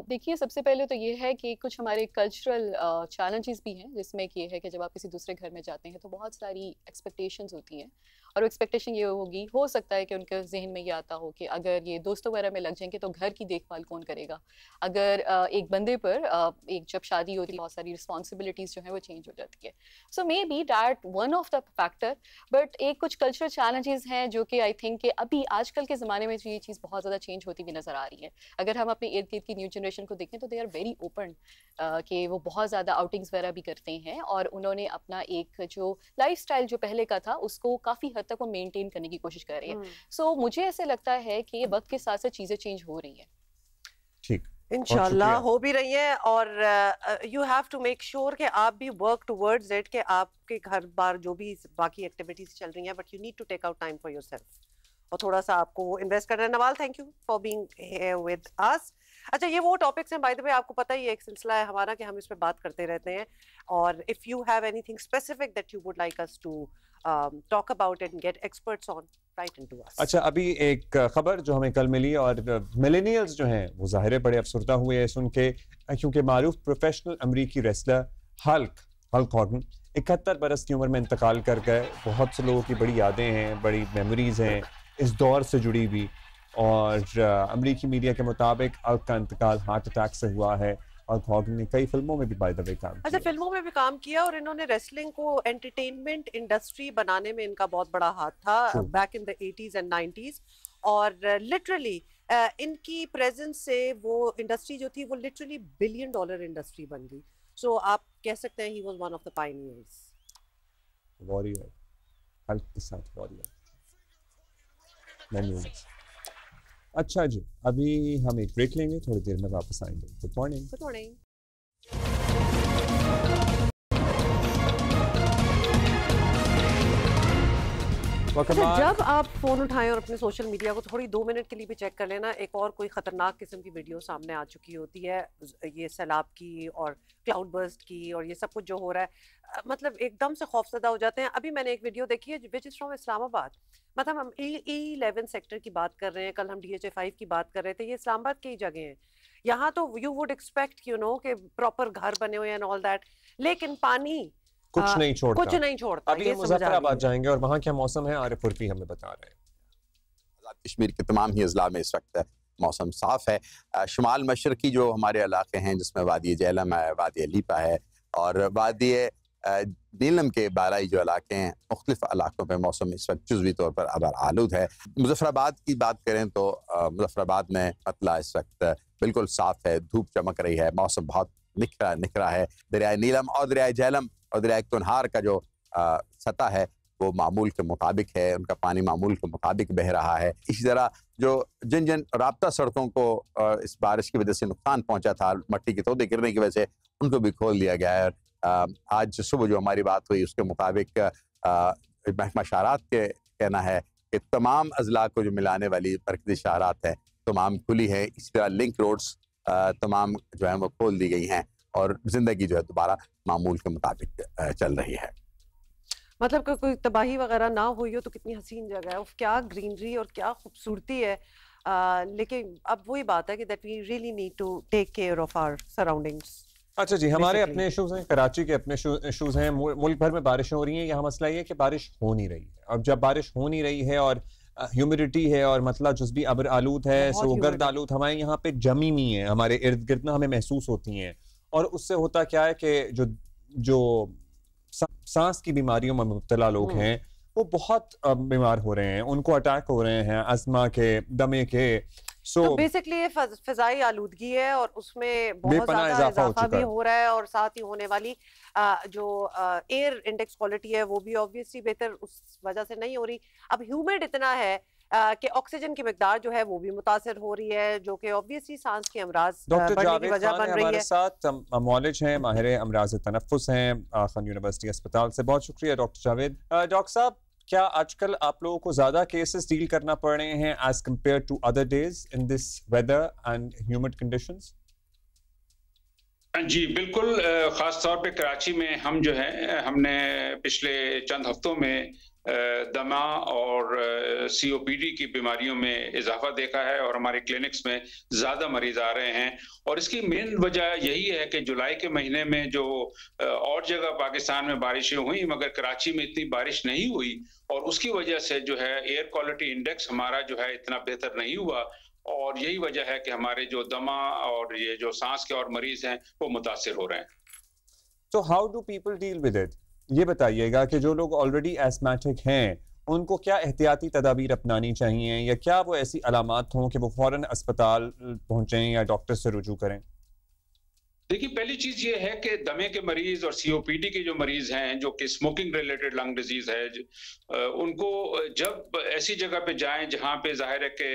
देखिए सबसे पहले तो ये है कि कुछ हमारे कल्चरल चैलेंजेस भी हैं, जिसमें कि ये है कि जब आप किसी दूसरे घर में जाते हैं तो बहुत सारी एक्सपेक्टेशंस होती हैं, और एक्सपेक्टेशन ये होगी, हो सकता है कि उनके जहन में ये आता हो कि अगर ये दोस्तों वगैरह में लग जाएंगे तो घर की देखभाल कौन करेगा। अगर एक बंदे पर एक जब शादी होती है बहुत सारी रिस्पॉन्सिबिलिटीज़ जो है वो चेंज हो जाती है। So maybe that one of the factor, but एक कुछ कल्चरल चैलेंजेस हैं जो कि आई थिंक कि अभी आजकल के ज़माने में ये चीज़ बहुत ज़्यादा चेंज होती हुई नज़र आ रही है। अगर हम अपने इर्द गिर्द की न्यू जनरेशन को देखें तो दे आर वेरी ओपन, कि वो बहुत ज़्यादा आउटिंग्स वगैरह भी करते हैं, और उन्होंने अपना एक जो लाइफस्टाइल जो पहले का था उसको काफ़ी हद तक वो मेंटेन करने की कोशिश कर रही है। सो मुझे ऐसे लगता है कि वक्त के साथ साथ चीज़ें चेंज हो रही हैं। ठीक, इंशाल्लाह हो भी रही है, और you have to make sure कि आप भी वर्क टुवर्ड्स इट, कि आपके घर बार जो भी बाकी एक्टिविटीज चल रही हैं, but you need to take out time for yourself, और थोड़ा सा आपको इन्वेस्ट करना है। Nawal, thank you for being here with us. अच्छा, ये वो टॉपिक्स हैं, बाय द वे आपको पता ही है एक सिलसिला है हमारा कि हम इस पे बात करते रहते हैं, और if you have anything specific that you would like us to talk about and get experts on, write into us. अच्छा, अभी एक खबर जो हमें कल मिली, और मिलेनियल्स जो हैं वो ज़ाहिर है बड़े अफसरदा हुए हैं सुन के, क्योंकि मारूफ प्रोफेशनल अमरीकी रेसलर हल्क हॉगन 71 बरस की उम्र में इंतकाल कर गए। बहुत से लोगों की बड़ी यादें हैं, बड़ी मेमोरीज हैं इस दौर से जुड़ी हुई, और अमरीकी मीडिया के मुताबिक हल्क का इंतकाल हार्ट अटैक से हुआ है, और हॉगन ने कई फिल्मों में भी बाय द वे काम किया। अच्छा, फिल्मों में भी काम किया, और इन्होंने रेसलिंग को एंटरटेनमेंट इंडस्ट्री बनाने में इनका बहुत बड़ा हाथ था back in the 80s and 90s, और लिटरली इनकी प्रेजेंस से वो इंडस्ट्री जो थी वो लिटरली $1 बिलियन इंडस्ट्री बन गई। सो आप कह सकते हैं he was one of the pioneers. Warrior, Hulk के साथ वॉरियर। अच्छा जी, अभी हम एक ब्रेक लेंगे, थोड़ी देर में वापस आएंगे। Good morning. Good morning. अच्छा, जब आप फोन उठाएं और अपने सोशल मीडिया को थोड़ी 2 मिनट के लिए भी चेक कर लेना, एक और कोई खतरनाक किस्म की वीडियो सामने आ चुकी होती है, ये सैलाब की और क्लाउड बर्स्ट की और ये सब कुछ जो हो रहा है, मतलब एकदम से खौफजदा हो जाते हैं। अभी मैंने एक वीडियो देखी है विच इज़ फ्रॉम इस्लामाबाद, मतलब हम E11 सेक्टर की बात कर रहे हैं, कल हम DHA5 की बात कर रहे थे, ये इस्लामाबाद की जगह हैं। यहाँ तो यू वुड एक्सपेक्ट कि प्रॉपर घर बने हुए एंड ऑल दैट, लेकिन पानी कुछ नहीं छोड़ता। अभी हम मुजफ्फराबाद जाएंगे और वहाँ क्या मौसम है, आरिफ उर्फी हमें बता रहे हैं। आज़ाद कश्मीर के तमाम ही अजला में इस वक्त मौसम साफ है। शुमाल मशरकी जो हमारे इलाके हैं जिसमें वादी जेहलम है, वादी अलीपा है और वादी नीलम के बालाई जो इलाके हैं, मुख्तलिफ इलाकों पर मौसम इस वक्त जुज़वी तौर पर आबार आलूद है। मुजफ्फराबाद की बात करें तो मुजफ्फराबाद में मतला इस वक्त बिल्कुल साफ है, धूप चमक रही है, मौसम बहुत निखरा है। दरिया नीलम और दरिया जेहलम और दरिया कुनहार का जो सतह है वो मामूल के मुताबिक है, उनका पानी मामूल के मुताबिक बह रहा है। इसी तरह जो जिन राब्ता सड़कों को इस बारिश की वजह से नुकसान पहुंचा था, मट्टी के तोदे गिरने की वजह से, उनको भी खोल दिया गया है। आज सुबह जो हमारी बात हुई उसके मुताबिक महकमा शहरात के कहना है कि तमाम अजला को जो मिलाने वाली मरकजी शहरात हैं तमाम खुली है। इसी तरह लिंक रोड्स तमाम जो है वो खोल दी गई हैं और जिंदगी जो है दोबारा मामूल के मुताबिक चल रही है। मतलब कोई तबाही वगैरह ना हुई हो तो कितनी हसीन जगह है, क्या ग्रीनरी और क्या खूबसूरती है। लेकिन अब वही बात है कि that we really need to take care of our surroundings. अच्छा जी, हमारे अपने इश्यूज हैं, कराची के अपने इश्यूज हैं, मुल्क भर में बारिशें हो रही हैं। यहाँ मसला ये है कि बारिश हो नहीं रही है। अब जब बारिश हो नहीं रही है और ह्यूमिडिटी है और मतलब जुज़वी अब्र आलूद है, सो गर्द आलूद हमारे यहाँ पे जमी हुई है, हमारे इर्द गिर्द ना हमें महसूस होती हैं। और उससे होता क्या है कि जो सांस की बीमारियों में मुब्तला लोग हैं वो बहुत बीमार हो रहे हैं, उनको अटैक हो रहे हैं, अस्थमा के, दमे के। तो बेसिकली ये फिजाई आलूदगी है और उसमें बहुत ज़्यादा इजाफा भी हो रहा है और साथ ही होने वाली जो एयर इंडेक्स क्वालिटी है वो भी ऑब्वियसली बेहतर उस वजह से नहीं हो रही। अब ह्यूमिड इतना है कि ऑक्सीजन की मिकदार जो है वो भी मुतासिर हो रही है, जो कि ऑब्वियसली सांस के अमराज बढ़ने की वजह बन रही है। हमारे साथ मौलिज हैं, माहिर अमराज तनफ्फुस हैं खान यूनिवर्सिटी अस्पताल से। बहुत शुक्रिया डॉक्टर जावेद। डॉक्टर साहब, क्या आजकल आप लोगों को ज्यादा केसेस डील करना पड़ रहे हैं as compare to other days in this weather and humid conditions? जी बिल्कुल, ख़ास तौर पे कराची में हम जो है हमने पिछले चंद हफ्तों में दमा और COPD की बीमारियों में इजाफा देखा है और हमारे क्लिनिक्स में ज़्यादा मरीज आ रहे हैं। और इसकी मेन वजह यही है कि जुलाई के महीने में जो और जगह पाकिस्तान में बारिशें हुई मगर कराची में इतनी बारिश नहीं हुई और उसकी वजह से जो है एयर क्वालिटी इंडेक्स हमारा जो है इतना बेहतर नहीं हुआ और यही वजह है कि हमारे जो दमा और ये जो सांस के और मरीज हैं वो मुतासिर हो रहे हैं। तो how do people deal with it? ये बताइएगा कि जो लोग ऑलरेडी एस्मेटिक हैं उनको क्या एहतियाती तदाबीर अपनानी चाहिए या क्या वो ऐसी अलामात हों कि वो फौरन अस्पताल पहुंचें या डॉक्टर से रुजू करें? देखिए, पहली चीज ये है कि दमे के मरीज और COPD के जो मरीज हैं जो कि स्मोकिंग रिलेटेड लंग डिजीज है, उनको जब ऐसी जगह पे जाएं जहां पे जाहिर है कि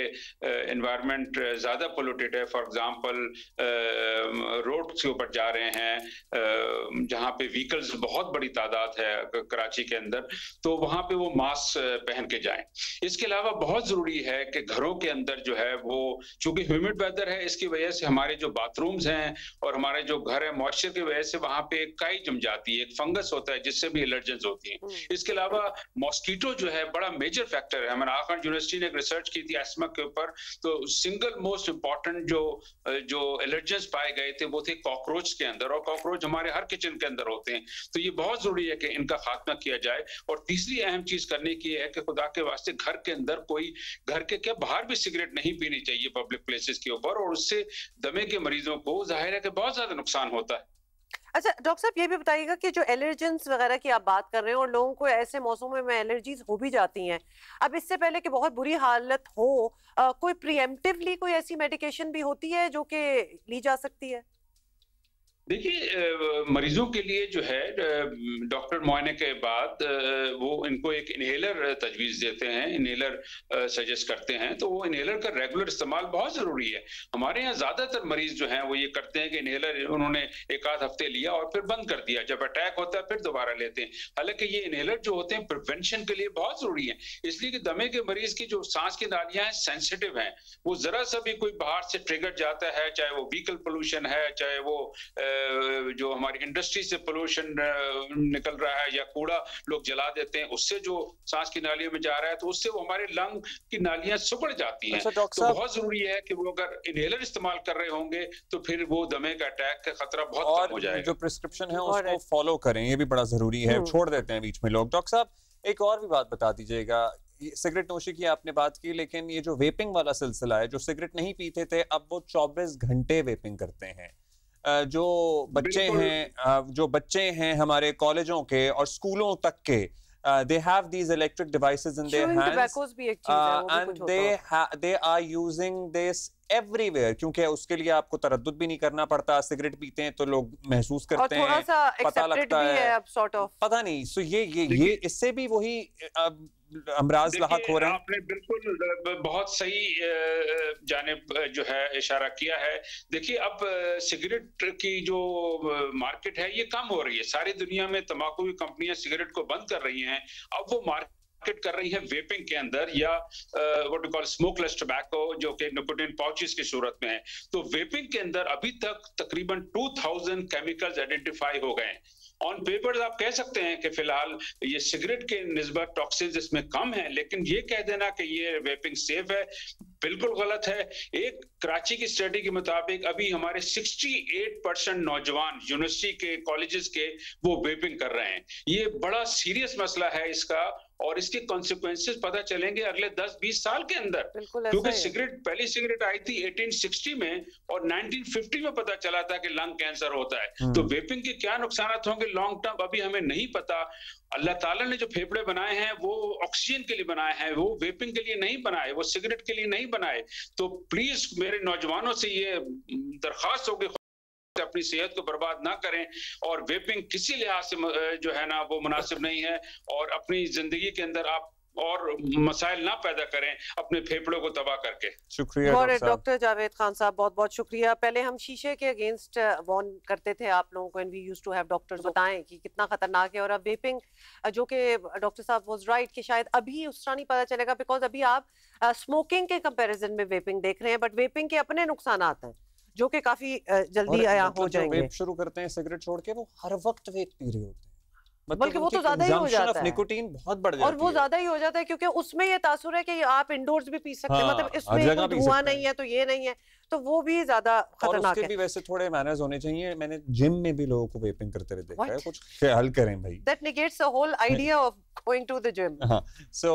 एनवायरनमेंट ज़्यादा पोल्यूटेड है, फॉर एग्जांपल रोड के ऊपर जा रहे हैं जहां पे व्हीकल्स बहुत बड़ी तादाद है कराची के अंदर, तो वहां पे वो मास्क पहन के जाएं। इसके अलावा बहुत ज़रूरी है कि घरों के अंदर जो है वो, चूंकि ह्यूमिड वेदर है इसकी वजह से हमारे जो बाथरूम्स हैं और हमारे जो घर है मॉइस्चर की वजह से वहां पे काई जम जाती है, एक फंगस होता है जिससे भी एलर्जेंस होती हैं। इसके अलावा मॉस्किटो जो है बड़ा मेजर फैक्टर है। हमारे आखिर यूनिवर्सिटी ने एक रिसर्च की थी एस्मा के ऊपर, तो सिंगल मोस्ट इंपॉर्टेंट जो एलर्जेंस पाए गए थे वो थे कॉकरोच के अंदर, और कॉकरोच हमारे हर किचन के अंदर होते हैं। तो ये बहुत जरूरी है कि इनका खात्मा किया जाए। और तीसरी अहम चीज करने की है कि खुदा के वास्ते घर के अंदर कोई, घर के क्या बाहर भी सिगरेट नहीं पीनी चाहिए पब्लिक प्लेसेस के ऊपर, और उससे दमे के मरीजों को जाहिर है कि बहुत ज्यादा नुकसान होता है। अच्छा डॉक्टर साहब, ये भी बताइएगा कि जो एलर्जेंस वगैरह की आप बात कर रहे हैं और लोगों को ऐसे मौसमों में एलर्जीज हो भी जाती हैं, अब इससे पहले कि बहुत बुरी हालत हो, कोई प्रीएम्प्टिवली कोई ऐसी मेडिकेशन भी होती है जो कि ली जा सकती है? देखिए, मरीजों के लिए जो है डॉक्टर मुआयने के बाद वो इनको एक इनहेलर तजवीज़ देते हैं, इनहेलर सजेस्ट करते हैं, तो वो इनहेलर का रेगुलर इस्तेमाल बहुत ज़रूरी है। हमारे यहाँ ज़्यादातर मरीज जो हैं वो ये करते हैं कि इनहेलर उन्होंने एक आध हफ्ते लिया और फिर बंद कर दिया, जब अटैक होता है फिर दोबारा लेते हैं। हालांकि ये इनहेलर जो होते हैं प्रिवेंशन के लिए बहुत ज़रूरी है, इसलिए कि दमे के मरीज की जो सांस की नालियाँ हैं सेंसिटिव हैं, वो ज़रा सा भी कोई बाहर से ट्रिगर जाता है, चाहे वो व्हीकल पोल्यूशन है, चाहे वो जो हमारी इंडस्ट्री से पोल्यूशन निकल रहा है या कूड़ा लोग जला देते हैं, उससे जो सांस की नालियों में जा रहा है, तो उससे वो हमारे लंग की नालियां सुकड़ जाती हैं। तो बहुत जरूरी है कि वो अगर इनहेलर इस्तेमाल कर रहे होंगे तो फिर वो दमे का अटैक का खतरा बहुत कम हो जाएगा। जो प्रिस्क्रिप्शन है उसको फॉलो करें, ये भी बड़ा जरूरी है, छोड़ देते हैं बीच में लोग। डॉक्टर साहब, एक और भी बात बता दीजिएगा, सिगरेट नोशी की आपने बात की, लेकिन ये जो वेपिंग वाला सिलसिला है, जो सिगरेट नहीं पीते थे अब वो 24 घंटे वेपिंग करते हैं। जो बच्चे हैं हमारे कॉलेजों के और स्कूलों तक के, they have these electric devices in their hands and they are using this everywhere, क्योंकि उसके लिए आपको तरद्दुद भी नहीं करना पड़ता। सिगरेट पीते हैं तो लोग महसूस करते हैं, पता लगता है, पता नहीं। सो ये इससे भी वही अमराज लाहक हो रहे हैं। आपने बिल्कुल बहुत सही जानिब जो है इशारा किया है। देखिए, अब सिगरेट की जो मार्केट है ये कम हो रही है, सारी दुनिया में तंबाकू की कंपनियां सिगरेट को बंद कर रही हैं, अब वो मार्केट कर रही है वेपिंग के अंदर या what you call smokeless tobacco, जो कि निकोटिन पाउचेस की सूरत में है। तो वेपिंग के अंदर अभी तक तकरीबन 2000 केमिकल्स आइडेंटिफाई हो गए हैं। ऑन पेपर आप कह सकते हैं कि फिलहाल ये सिगरेट के निस्बत टॉक्सिन्स इसमें कम है, लेकिन ये कह देना कि ये वेपिंग सेफ है बिल्कुल गलत है। एक कराची की स्टडी के मुताबिक अभी हमारे 68% नौजवान यूनिवर्सिटी के, कॉलेजेस के, वो वेपिंग कर रहे हैं। ये बड़ा सीरियस मसला है इसका, और इसके कॉन्सिक्वेंसेस पता चलेंगे अगले 10-20 साल के अंदर, क्योंकि सिगरेट, पहली सिगरेट आई थी 1860 में और 1950 में पता चला था कि लंग कैंसर होता है। तो वेपिंग के क्या नुकसान होंगे लॉन्ग टर्म अभी हमें नहीं पता। अल्लाह ताला ने जो फेफड़े बनाए हैं वो ऑक्सीजन के लिए बनाए हैं, वो वेपिंग के लिए नहीं बनाए, वो सिगरेट के लिए नहीं बनाए। तो प्लीज मेरे नौजवानों से ये दरखास्त होगी, अपनी सेहत को बर्बाद ना करें, और वेपिंग किसी लिहाज से जो है ना वो मुनासिब नहीं है, और अपनी जिंदगी के अंदर आप और मसाइल ना पैदा करें अपने फेफड़ों को तबाह करके। शुक्रिया डॉक्टर जावेद खान साहब, बहुत बहुत शुक्रिया। पहले हम शीशे के अगेंस्ट वार्न करते थे आप लोगों को, and we used to have doctors बताएं कि कितना खतरनाक है, और अब वेपिंग, जो कि डॉक्टर साहब वाज राइट कि शायद अभी उस तरह नहीं पता चलेगा, बिकॉज अभी आप स्मोकिंग के कंपैरिजन में वेपिंग देख रहे हैं, बट वेपिंग के अपने नुकसान हैं जो कि काफी जल्दी हो जाएंगे। वेप शुरू करते हैं सिगरेट छोड़ के, वो हर वक्त वेप पी रहे होते हैं, बल्कि वो तो ज्यादा ही हो जाता है, निकोटीन बहुत बढ़ जाती है, और वो ज्यादा ही हो जाता है, क्योंकि उसमें ये तासुर है कि आप इंडोर्स भी पी सकते हैं, मतलब इसमें धुआं नहीं है तो ये नहीं है, तो वो भी ज्यादा खतरनाक है। भी वैसे थोड़े मैनर्स होने चाहिए। मैंने जिम में भी लोगों को वेपिंग करते हुए देखा है, कुछ ख्याल करें भाई। That negates the whole idea of going to the gym. So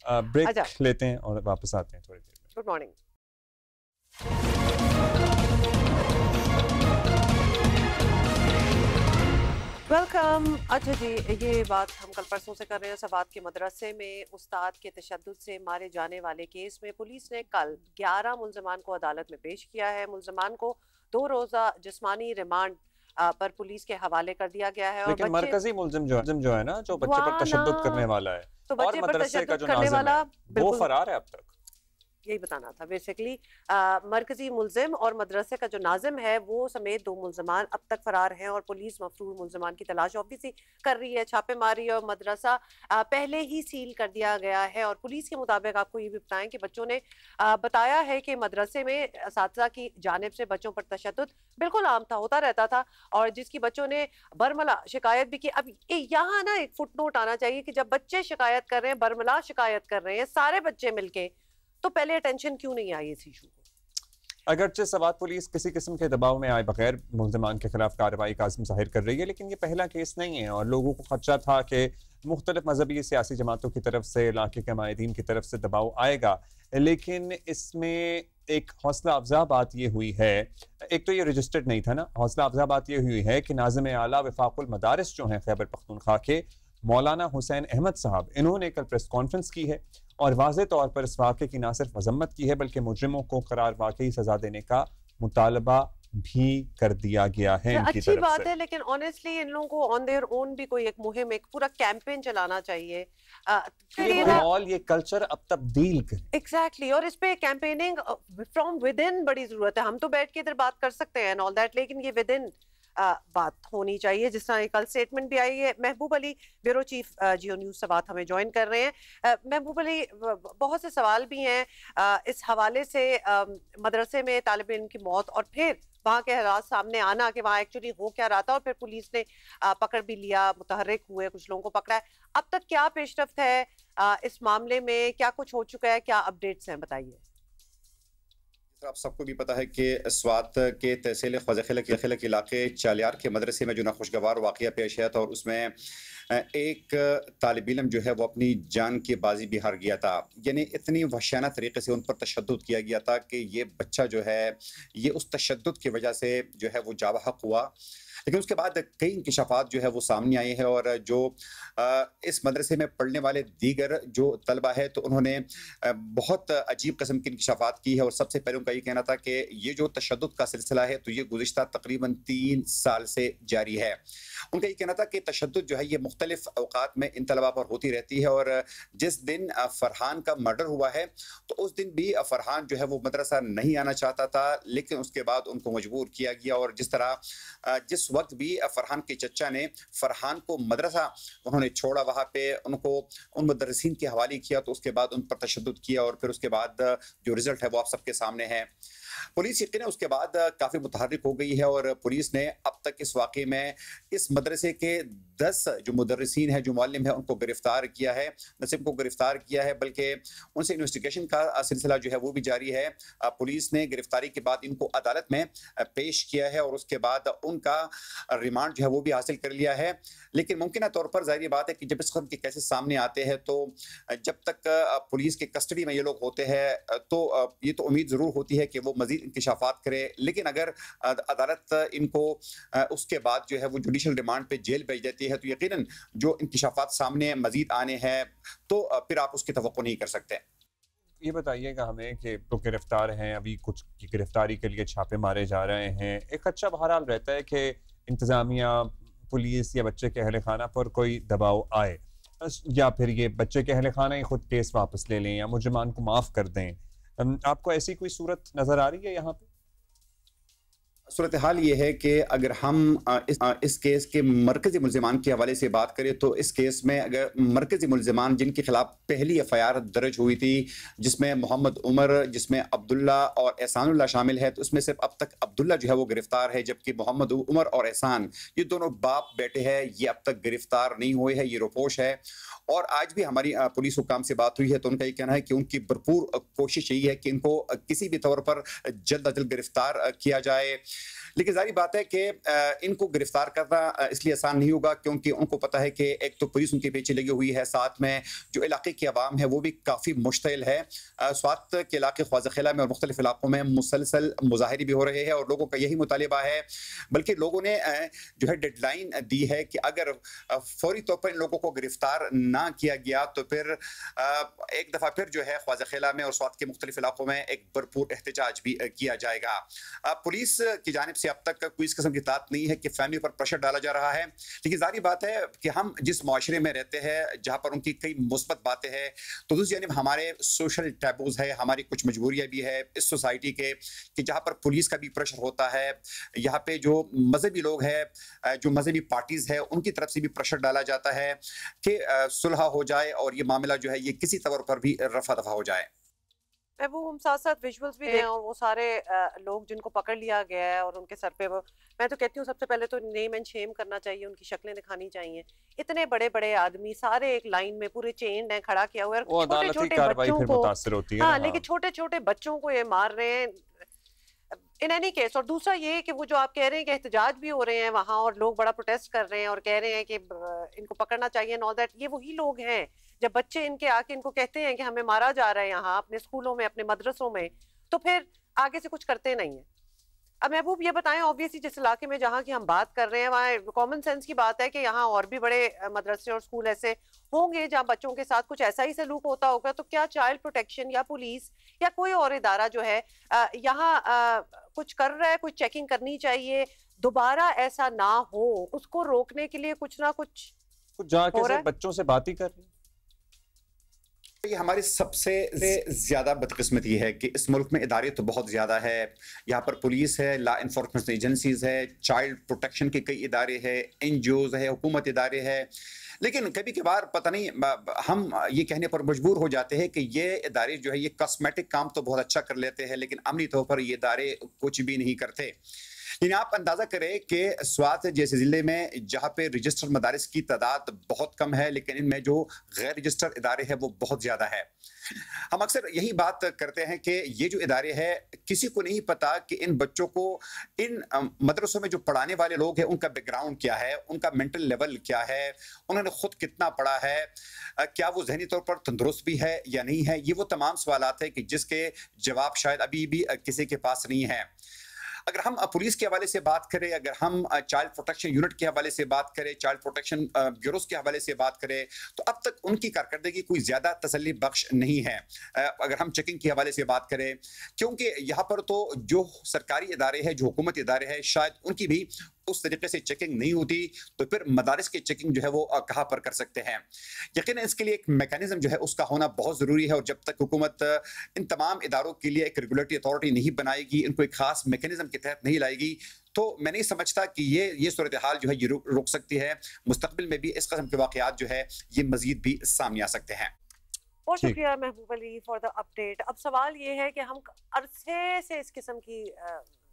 break लेते हैं और वापस आते हैं थोड़ी देर में। Good morning. वेलकम। अच्छा जी, ये बात हम कल परसों से कर रहे हैं। सवात के मदरसे में उस्ताद के तशद्दुद से मारे जाने वाले केस में पुलिस ने कल 11 मुल्ज़मान को अदालत में पेश किया है। मुल्ज़मान को 2 रोज़ा जिस्मानी रिमांड पर पुलिस के हवाले कर दिया गया है। लेकिन मरकजी मुल्ज़िम जो है ना, जो बच्चे पर तशद्दुद करने वाला है, तो बच्चे पर तशद्दुद करने वाला वो फरार है अब तक। यही बताना था बेसिकली। मरकजी मुल्जिम और मदरसे का जो नाजिम है वो समेत 2 मुल्ज़मान अब तक फरार हैं, और पुलिस मफरूर मुल्ज़मान की तलाश ऑब्वियसली कर रही है, छापेमारी, और मदरसा पहले ही सील कर दिया गया है। और पुलिस के मुताबिक आपको ये भी बताएं कि बच्चों ने बताया है कि मदरसे में असातिज़ा की जानिब से बच्चों पर तशद्दुद बिल्कुल आम था, होता रहता था, और जिसकी बच्चों ने बरमला शिकायत भी की। अब यहाँ ना एक फुटनोट आना चाहिए कि जब बच्चे शिकायत कर रहे हैं, बरमला शिकायत कर रहे हैं सारे बच्चे मिलके, तो पहले अटेंशन क्यों नहीं आई इस इशू को? अगरचे सवात पुलिस किसी किस्म के दबाव में आए बगैर मुल्ज़मान के खिलाफ कार्रवाई का आज़म जाहिर कर रही है, लेकिन ये पहला केस नहीं है, और लोगों को खदशा था कि मुख्तलिफ मजहबी सियासी जमातों की तरफ से, इलाके के माहिदीन की तरफ से दबाव आएगा। लेकिन इसमें एक हौसला अफजा बात ये हुई है, एक तो ये रजिस्टर्ड नहीं था ना, हौसला अफजा बात ये हुई है कि नाज़िम आला वफाकुल मदारिस जो हैं खैबर पख्तूनख्वा के, मौलाना हुसैन अहमद साहब, इन्होंने कल प्रेस कॉन्फ्रेंस की है और वाज़े तौर पर इस वाक़े की ना सिर्फ मजम्मत की है बल्कि मुजरिमों को करार वाकई सजा देने का मुतालबा भी कर दिया गया है इनकी अच्छी तरफ बात से। है, लेकिन ऑनेस्टली इन लोगों को ऑन देयर ओन भी कोई एक मुहिम, एक पूरा कैंपेन चलाना चाहिए। ये माहौल, ये कल्चर अब तब्दील करें। एग्जैक्टली, और इस पे कैंपेनिंग फ्रॉम विद इन बड़ी जरूरत है। हम तो बैठ के इधर बात कर सकते हैं एंड ऑल दैट, लेकिन ये विद इन बात होनी चाहिए। जिस तरह कल स्टेटमेंट भी आई है। महबूब अली ब्यूरो चीफ जियो न्यूज से बात हमें ज्वाइन कर रहे हैं। महबूब अली, बहुत से सवाल भी हैं इस हवाले से, मदरसे में तालिब इल्म की मौत और फिर वहाँ के हालात सामने आना कि वहाँ एक्चुअली हो क्या रहा था, और फिर पुलिस ने पकड़ भी लिया, मुतहर्रिक हुए, कुछ लोगों को पकड़ा है। अब तक क्या पेशरफ्त है इस मामले में, क्या कुछ हो चुका है, क्या अपडेट्स हैं, बताइए। आप सबको भी पता है कि स्वात के तहसील ख्वाजा के इलाके चालियार के मदरसे में जो नाखुशगवार वाक़या पेश आया था, और उसमें एक तालिब इल्म जो है वो अपनी जान की बाजी भी हार गया था। यानी इतनी वहशियाना तरीके से उन पर तशद्दुद किया गया था कि ये बच्चा जो है ये उस तशद्दुद की वजह से जो है वो जावहक हुआ। लेकिन उसके बाद कई इंकशाफात जो है वो सामने आए हैं, और जो इस मदरसे में पढ़ने वाले दीगर जो तलबा है तो उन्होंने बहुत अजीब किस्म की इंकशाफात की है। और सबसे पहले उनका ये कहना था कि ये जो तशद्दुद का सिलसिला है तो ये गुज़िश्ता तकरीबन 3 साल से जारी है। उनका ये कहना था कि तशद्दुद जो है ये मुख्तलिफ अवकात में इन तलबा पर होती रहती है, और जिस दिन फरहान का मर्डर हुआ है तो उस दिन भी फरहान जो है वो मदरसा नहीं आना चाहता था, लेकिन उसके बाद उनको मजबूर किया गया। और जिस तरह जिस वक्त भी फरहान के चचा ने फरहान को मदरसा उन्होंने छोड़ा, वहाँ पे उनको उन मुदर्रिसीन के हवाले किया, तो उसके बाद उन पर तशद्दुद किया, और फिर उसके बाद जो रिजल्ट है वो आप सबके सामने है। पुलिस यकीन है उसके बाद काफ़ी मुतहर्रिक हो गई है, और पुलिस ने अब तक इस वाक़े में इस मदरसे के 10 जो मुदर्रिसीन हैं, जो मुअल्लिम है, उनको गिरफ्तार किया है। न सिर्फ को गिरफ्तार किया है बल्कि उनसे इन्वेस्टिगेशन का सिलसिला जो है वो भी जारी है। पुलिस ने गिरफ्तारी के बाद इनको अदालत में पेश किया है, और उसके बाद उनका रिमांड जो है वो भी हासिल कर लिया है। लेकिन मुमकिन तौर पर ज़ाहिर बात है कि जब इस किस्म के केसेस सामने आते हैं तो जब तक पुलिस के कस्टडी में ये लोग होते हैं तो ये तो उम्मीद ज़रूर होती है कि वो मज़ीद इंकशाफात करे। लेकिन अगर अदालत इनको उसके बाद जो है वो जुडिशल रिमांड पे जेल भेज देती है तो यकीनन जो इंकशाफात सामने मज़ीद आने हैं तो फिर आप उसकी तवक्को नहीं कर सकते। ये बताइएगा हमें कि तो गिरफ्तार हैं, अभी कुछ की गिरफ्तारी के लिए छापे मारे जा रहे हैं। एक अच्छा बहरहाल रहता है कि इंतज़ामिया, पुलिस या बच्चे के अहल खाना पर कोई दबाव आए, या फिर ये बच्चे के अहल खाना ही खुद केस वापस ले लें या मुजरिमान को माफ़ कर दें। आपको ऐसी कोई सूरत नज़र आ रही है यहाँ पे? सूरत हाल ये है कि अगर हम इस केस के मरकज़ी मुल्ज़िमान के हवाले से बात करें तो इस केस में अगर मरकज़ी मुल्ज़िमान जिनके खिलाफ पहली एफआईआर दर्ज हुई थी, जिसमें मोहम्मद उमर, जिसमें अब्दुल्ला और एहसानुल्लाह शामिल है, तो उसमें सिर्फ अब तक अब्दुल्ला जो है वो गिरफ्तार है, जबकि मोहम्मद उमर और एहसान ये दोनों बाप बेटे हैं, ये अब तक गिरफ्तार नहीं हुए हैं। ये रोपोश है। और आज भी हमारी पुलिस हुकाम से बात हुई है तो उनका ये कहना है कि उनकी भरपूर कोशिश यही है कि इनको किसी भी तौर पर जल्द अज जल्द गिरफ्तार किया जाए। लेकिन जारी बात है कि इनको गिरफ्तार करना इसलिए आसान नहीं होगा क्योंकि उनको पता है कि एक तो पुलिस उनके पीछे लगी हुई है, साथ में जो इलाके की आवाम है वो भी काफ़ी मुश्तिल है। स्वात के इलाके ख्वाजा खिला में और मुख्तलिफ इलाकों में मुसलसल मुजाहरे भी हो रहे हैं और लोगों का यही मुतालिबा है, बल्कि लोगों ने जो है डेडलाइन दी है कि अगर फौरी तौर पर इन लोगों को गिरफ्तार ना किया गया तो फिर एक दफ़ा फिर जो है ख्वाजा खिला में और स्वात के मुख्तलिफ इलाकों में एक भरपूर एहतजाज भी किया जाएगा। पुलिस की जानिब से अब तक कोई इस किस्म की तात नहीं है कि फैमिली पर प्रेशर डाला जा रहा है, लेकिन जारी बात है कि हम जिस माशरे में रहते हैं जहाँ पर उनकी कई मुस्बत बातें हैं तो दूसरी जानिब हमारे सोशल टैबूज है, हमारी कुछ मजबूरियाँ भी है इस सोसाइटी के कि जहाँ पर पुलिस का भी प्रेशर होता है, यहाँ पे जो मजहबी लोग हैं, जो मजहबी पार्टीज है उनकी तरफ से भी प्रेशर डाला जाता है कि सुलह हो जाए और ये मामला जो है ये किसी तौर पर भी रफा दफा हो जाए। महबूब, हम साथ साथ विजुअल्स भी हैं और वो सारे लोग जिनको पकड़ लिया गया है और उनके सर पे वो, मैं तो कहती हूँ सबसे पहले तो नेम एंड शेम करना चाहिए, उनकी शक्लें दिखानी चाहिए। इतने बड़े बड़े आदमी सारे एक लाइन में पूरे चेन है, खड़ा किया हुआ है, छोटे छोटे बच्चों को, हाँ लेकिन छोटे छोटे बच्चों को ये मार रहे हैं इन एनी केस। और दूसरा ये कि वो जो आप कह रहे हैं कि एहतजाज भी हो रहे हैं वहाँ और लोग बड़ा प्रोटेस्ट कर रहे हैं और कह रहे हैं कि इनको पकड़ना चाहिए एंड ऑल दैट, ये वही लोग हैं जब बच्चे इनके आके इनको कहते हैं कि हमें मारा जा रहा है यहाँ अपने स्कूलों में, अपने मदरसों में, तो फिर आगे से कुछ करते नहीं है। अब महबूब ये बताएं, ऑब्वियसली जिस इलाके में जहाँ की हम बात कर रहे हैं वहाँ कॉमन सेंस की बात है कि यहाँ और भी बड़े मदरसे और स्कूल ऐसे होंगे जहाँ बच्चों के साथ कुछ ऐसा ही सलूक होता होगा, तो क्या चाइल्ड प्रोटेक्शन या पुलिस या कोई और इदारा जो है यहाँ कुछ कर रहा है, कुछ चेकिंग करनी चाहिए, दोबारा ऐसा ना हो उसको रोकने के लिए कुछ ना कुछ जाके बच्चों से बात ही कर रहे हैं? ये हमारी सबसे ज्यादा बदकिस्मती है कि इस मुल्क में इदारे तो बहुत ज्यादा है। यहाँ पर पुलिस है, लॉ इन्फोर्समेंट एजेंसीज है, चाइल्ड प्रोटेक्शन के कई इदारे हैं, एनजीओज है, हुकूमत इदारे हैं, लेकिन कभी कभार पता नहीं हम ये कहने पर मजबूर हो जाते हैं कि ये इदारे जो है ये कॉस्मेटिक काम तो बहुत अच्छा कर लेते हैं, लेकिन अमली तौर पर ये इदारे कुछ भी नहीं करते। यानी आप अंदाजा करें कि स्वात जैसे ज़िले में जहाँ पे रजिस्टर्ड मदारिस की तादाद बहुत कम है, लेकिन इनमें जो गैर रजिस्टर्ड इदारे हैं वो बहुत ज़्यादा है। हम अक्सर यही बात करते हैं कि ये जो इदारे हैं किसी को नहीं पता कि इन बच्चों को इन मदरसों में जो पढ़ाने वाले लोग हैं उनका बैकग्राउंड क्या है, उनका मेंटल लेवल क्या है, उन्होंने खुद कितना पढ़ा है, क्या वो जहनी तौर पर तंदुरुस्त भी है या नहीं है। ये वो तमाम सवालात हैं कि जिसके जवाब शायद अभी भी किसी के पास नहीं है। अगर हम पुलिस के हवाले से बात करें, अगर हम चाइल्ड प्रोटेक्शन यूनिट के हवाले से बात करें, चाइल्ड प्रोटेक्शन ब्यूरोस के हवाले से बात करें, तो अब तक उनकी कारकर्दगी कोई ज़्यादा तसल्ली बख्श नहीं है। अगर हम चेकिंग के हवाले से बात करें, क्योंकि यहाँ पर तो जो सरकारी इदारे हैं, जो हुकूमत इदारे हैं, शायद उनकी भी उस तरीके से चेकिंग नहीं होती, तो फिर मदारिस की चेकिंग जो है वो कहाँ पर कर सकते हैं। यकीनन इसके लिए एक मैकेनिज्म जो है उसका होना बहुत ज़रूरी है, और जब तक हुकूमत इन तमाम इदारों के लिए एक रेगुलेटरी अथॉरिटी नहीं बनाएगी, इनको एक खास मैकेनिज्म के तहत नहीं लाएगी, तो मैं नहीं समझता कि ये सूरत हाल जो है ये रोक सकती है। मुस्तकबिल में भी इस किस्म के वाक़यात जो है ये मजीद भी सामने आ सकते हैं। बहुत शुक्रिया महबूब अली फॉर द अपडेट। अब सवाल ये है कि हम अरसे से इस किस्म की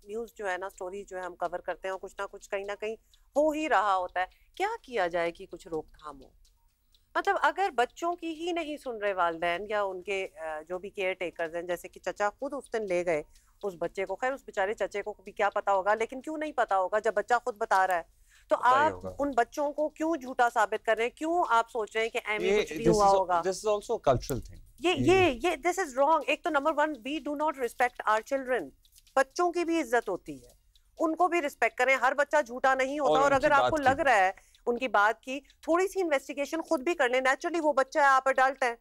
न्यूज़ जो है ना, स्टोरी जो है हम कवर करते हैं, कुछ ना कुछ कहीं ना कहीं हो ही रहा होता है। क्या किया जाए कि कुछ रोकथाम हो? मतलब अगर बच्चों की ही नहीं सुन रहे वालिदैन या उनके जो भी केयर टेकर्स हैं, जैसे कि चचा खुद उस दिन ले गए उस बच्चे को, खैर उस बेचारे चचे को भी क्या पता होगा, लेकिन क्यों नहीं पता होगा जब बच्चा खुद बता रहा है, तो आप उन बच्चों को क्यों झूठा साबित कर रहे हैं? क्यों आप सोच रहे हैं कि एम कुछ भी हुआ होगा? This is also a cultural thing. ये दिस इज रॉन्ग। एक तो number one, we do not respect our children. बच्चों की भी इज्जत होती है, उनको भी रिस्पेक्ट करें। हर बच्चा झूठा नहीं होता, और अगर आपको लग रहा है उनकी बात की, थोड़ी सी इन्वेस्टिगेशन खुद भी कर लें। नेचुरली वो बच्चा है, आप अडल्ट हैं,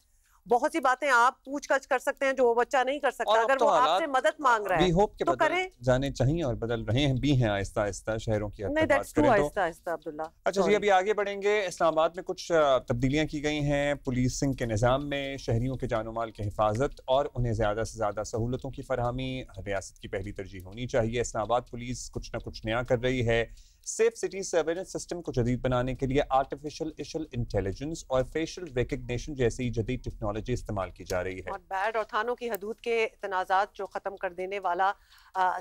बहुत सी बातें आप पूछताछ कर सकते हैं जो वो बच्चा नहीं कर सकता। अगर वो आपसे मदद मांग रहा है तो करें, जाने चाहिए, और बदल रहे हैं भी हैं आहिस्ता आहिस्ता शहरों की नहीं, दैट्स ट्रू, आहिस्ता आहिस्ता अब्दुल्ला। अच्छा जी, अभी आगे बढ़ेंगे। इस्लामाबाद में कुछ तब्दीलियां की गई हैं पुलिसिंग के निज़ाम में, शहरियों के जान माल की हिफाजत और उन्हें ज़्यादा से ज़्यादा सहूलतों की फरहमी रियासत की पहली तरजीह होनी चाहिए। इस्लामाबाद पुलिस कुछ ना कुछ नया कर रही है। सेफ सिटी सर्वेलेंस सिस्टम को जदीद बनाने के लिए आर्टिफिशियल इंटेलिजेंस और फेशियल रिकग्निशन जैसी जदीद टेक्नोलॉजी इस्तेमाल की जा रही है। Not bad. और थानों की हदूद के तनाज़ात जो ख़त्म कर देने वाला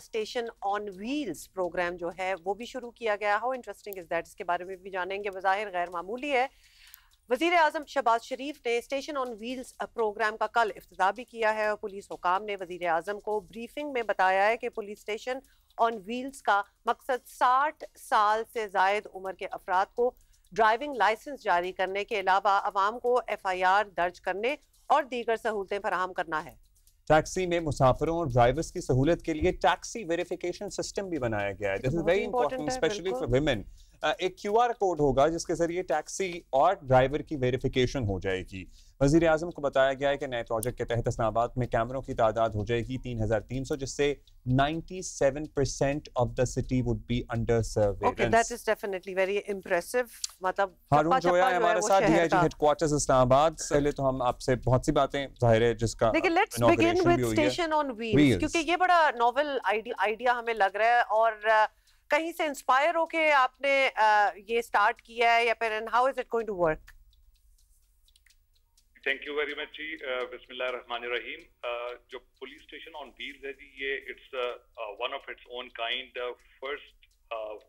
स्टेशन ऑन व्हील्स प्रोग्राम जो है वो भी शुरू किया गया। हाउ इंटरेस्टिंग इज दैट, इसके बारे में भी जानेंगे। बज़ाहिर गैर मामूली है। वज़ीर आज़म शहबाज शरीफ ने स्टेशन ऑन व्हील्स प्रोग्राम का कल इफ्तिताह भी किया है, और पुलिस हुकाम ने वज़ीर आज़म को ब्रीफिंग में बताया है कि पुलिस स्टेशन ऑन व्हील्स का मकसद 60 साल से ज़ायद उम्र के अफराद को ड्राइविंग लाइसेंस जारी करने के अलावा अवाम को FIR दर्ज करने और दीगर सहूलतें फराहम करना है। टैक्सी में मुसाफिरों और ड्राइवर्स की सहूलत के लिए टैक्सी वेरिफिकेशन सिस्टम भी बनाया गया है। This is very important specially for women. एक QR कोड होगा जिसके जरिए टैक्सी और ड्राइवर की वेरिफिकेशन हो जाएगी। वजीर आजम को बताया गया है कि नए प्रोजेक्ट के तहत इस्लामाबाद में कैमरों की तादाद हो जाएगी 3300, जिससे 97% of the city would be under surveillance. Okay, that is definitely very impressive. मतलब हारून जोया हमारे साथ DIG हेडक्वार्टर्स इस्लामाबाद। पहले तो हम आपसे बहुत सी बातें जाहिर है जिसका, लेकिन let's begin with station on wheels, क्योंकि ये बड़ा नोवेल आइडिया हमें लग रहा है, और कहीं से इंस्पायर होके आपने ये स्टार्ट किया है, या फिर how is it going to work? Thank you very much जी। बिस्मिल्लाहिर्रहमानिर्रहीम। जो पुलिस स्टेशन ऑन व्हील्स है जी, ये it's one of its own kind, first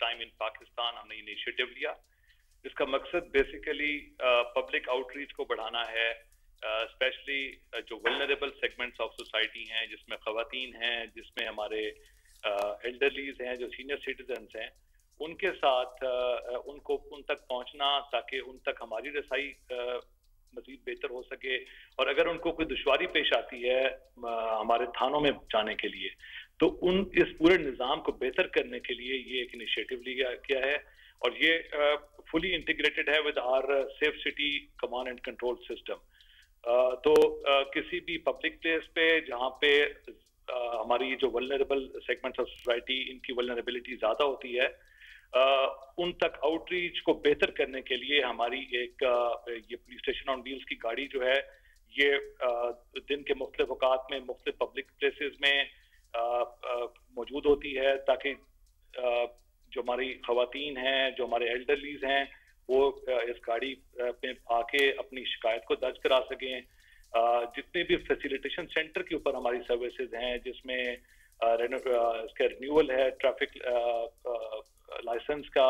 time in Pakistan हमने इनिशिएटिव लिया। इसका मकसद बेसिकली पब्लिक आउटरीच को बढ़ाना है, स्पेशली जो वल्नरेबल सेगमेंट्स ऑफ सोसाइटी हैं, जिसमें ख़वातीन हैं, जिसमें हमारे एल्डरलीज हैं, जो सीनियर सिटीजन्स हैं, उनके साथ उनको उन तक पहुंचना, ताकि उन तक हमारी रसाई मज़ीद बेहतर हो सके। और अगर उनको कोई दुश्वारी पेश आती है हमारे थानों में जाने के लिए, तो इस पूरे निज़ाम को बेहतर करने के लिए ये एक इनिशिएटिव लिया गया है और ये फुली इंटीग्रेटेड है with our safe city command and control system. तो किसी भी पब्लिक प्लेस पे जहाँ पे हमारी जो वल्नरेबल सेगमेंट्स ऑफ सोसाइटी इनकी वल्नरेबिलिटी ज़्यादा होती है, उन तक आउटरीच को बेहतर करने के लिए हमारी एक ये पुलिस स्टेशन ऑन व्हील्स की गाड़ी जो है ये दिन के मुख्तलिफ औकात में मुख्तलिफ पब्लिक प्लेसेस में मौजूद होती है, ताकि जो हमारी खवातीन हैं, जो हमारे एल्डरलीज हैं, वो इस गाड़ी पे आके अपनी शिकायत को दर्ज करा सकें। जितने भी फैसिलिटेशन सेंटर के ऊपर हमारी सर्विसेज हैं, जिसमें इसका रिन्यूअल है, ट्रैफिक लाइसेंस का,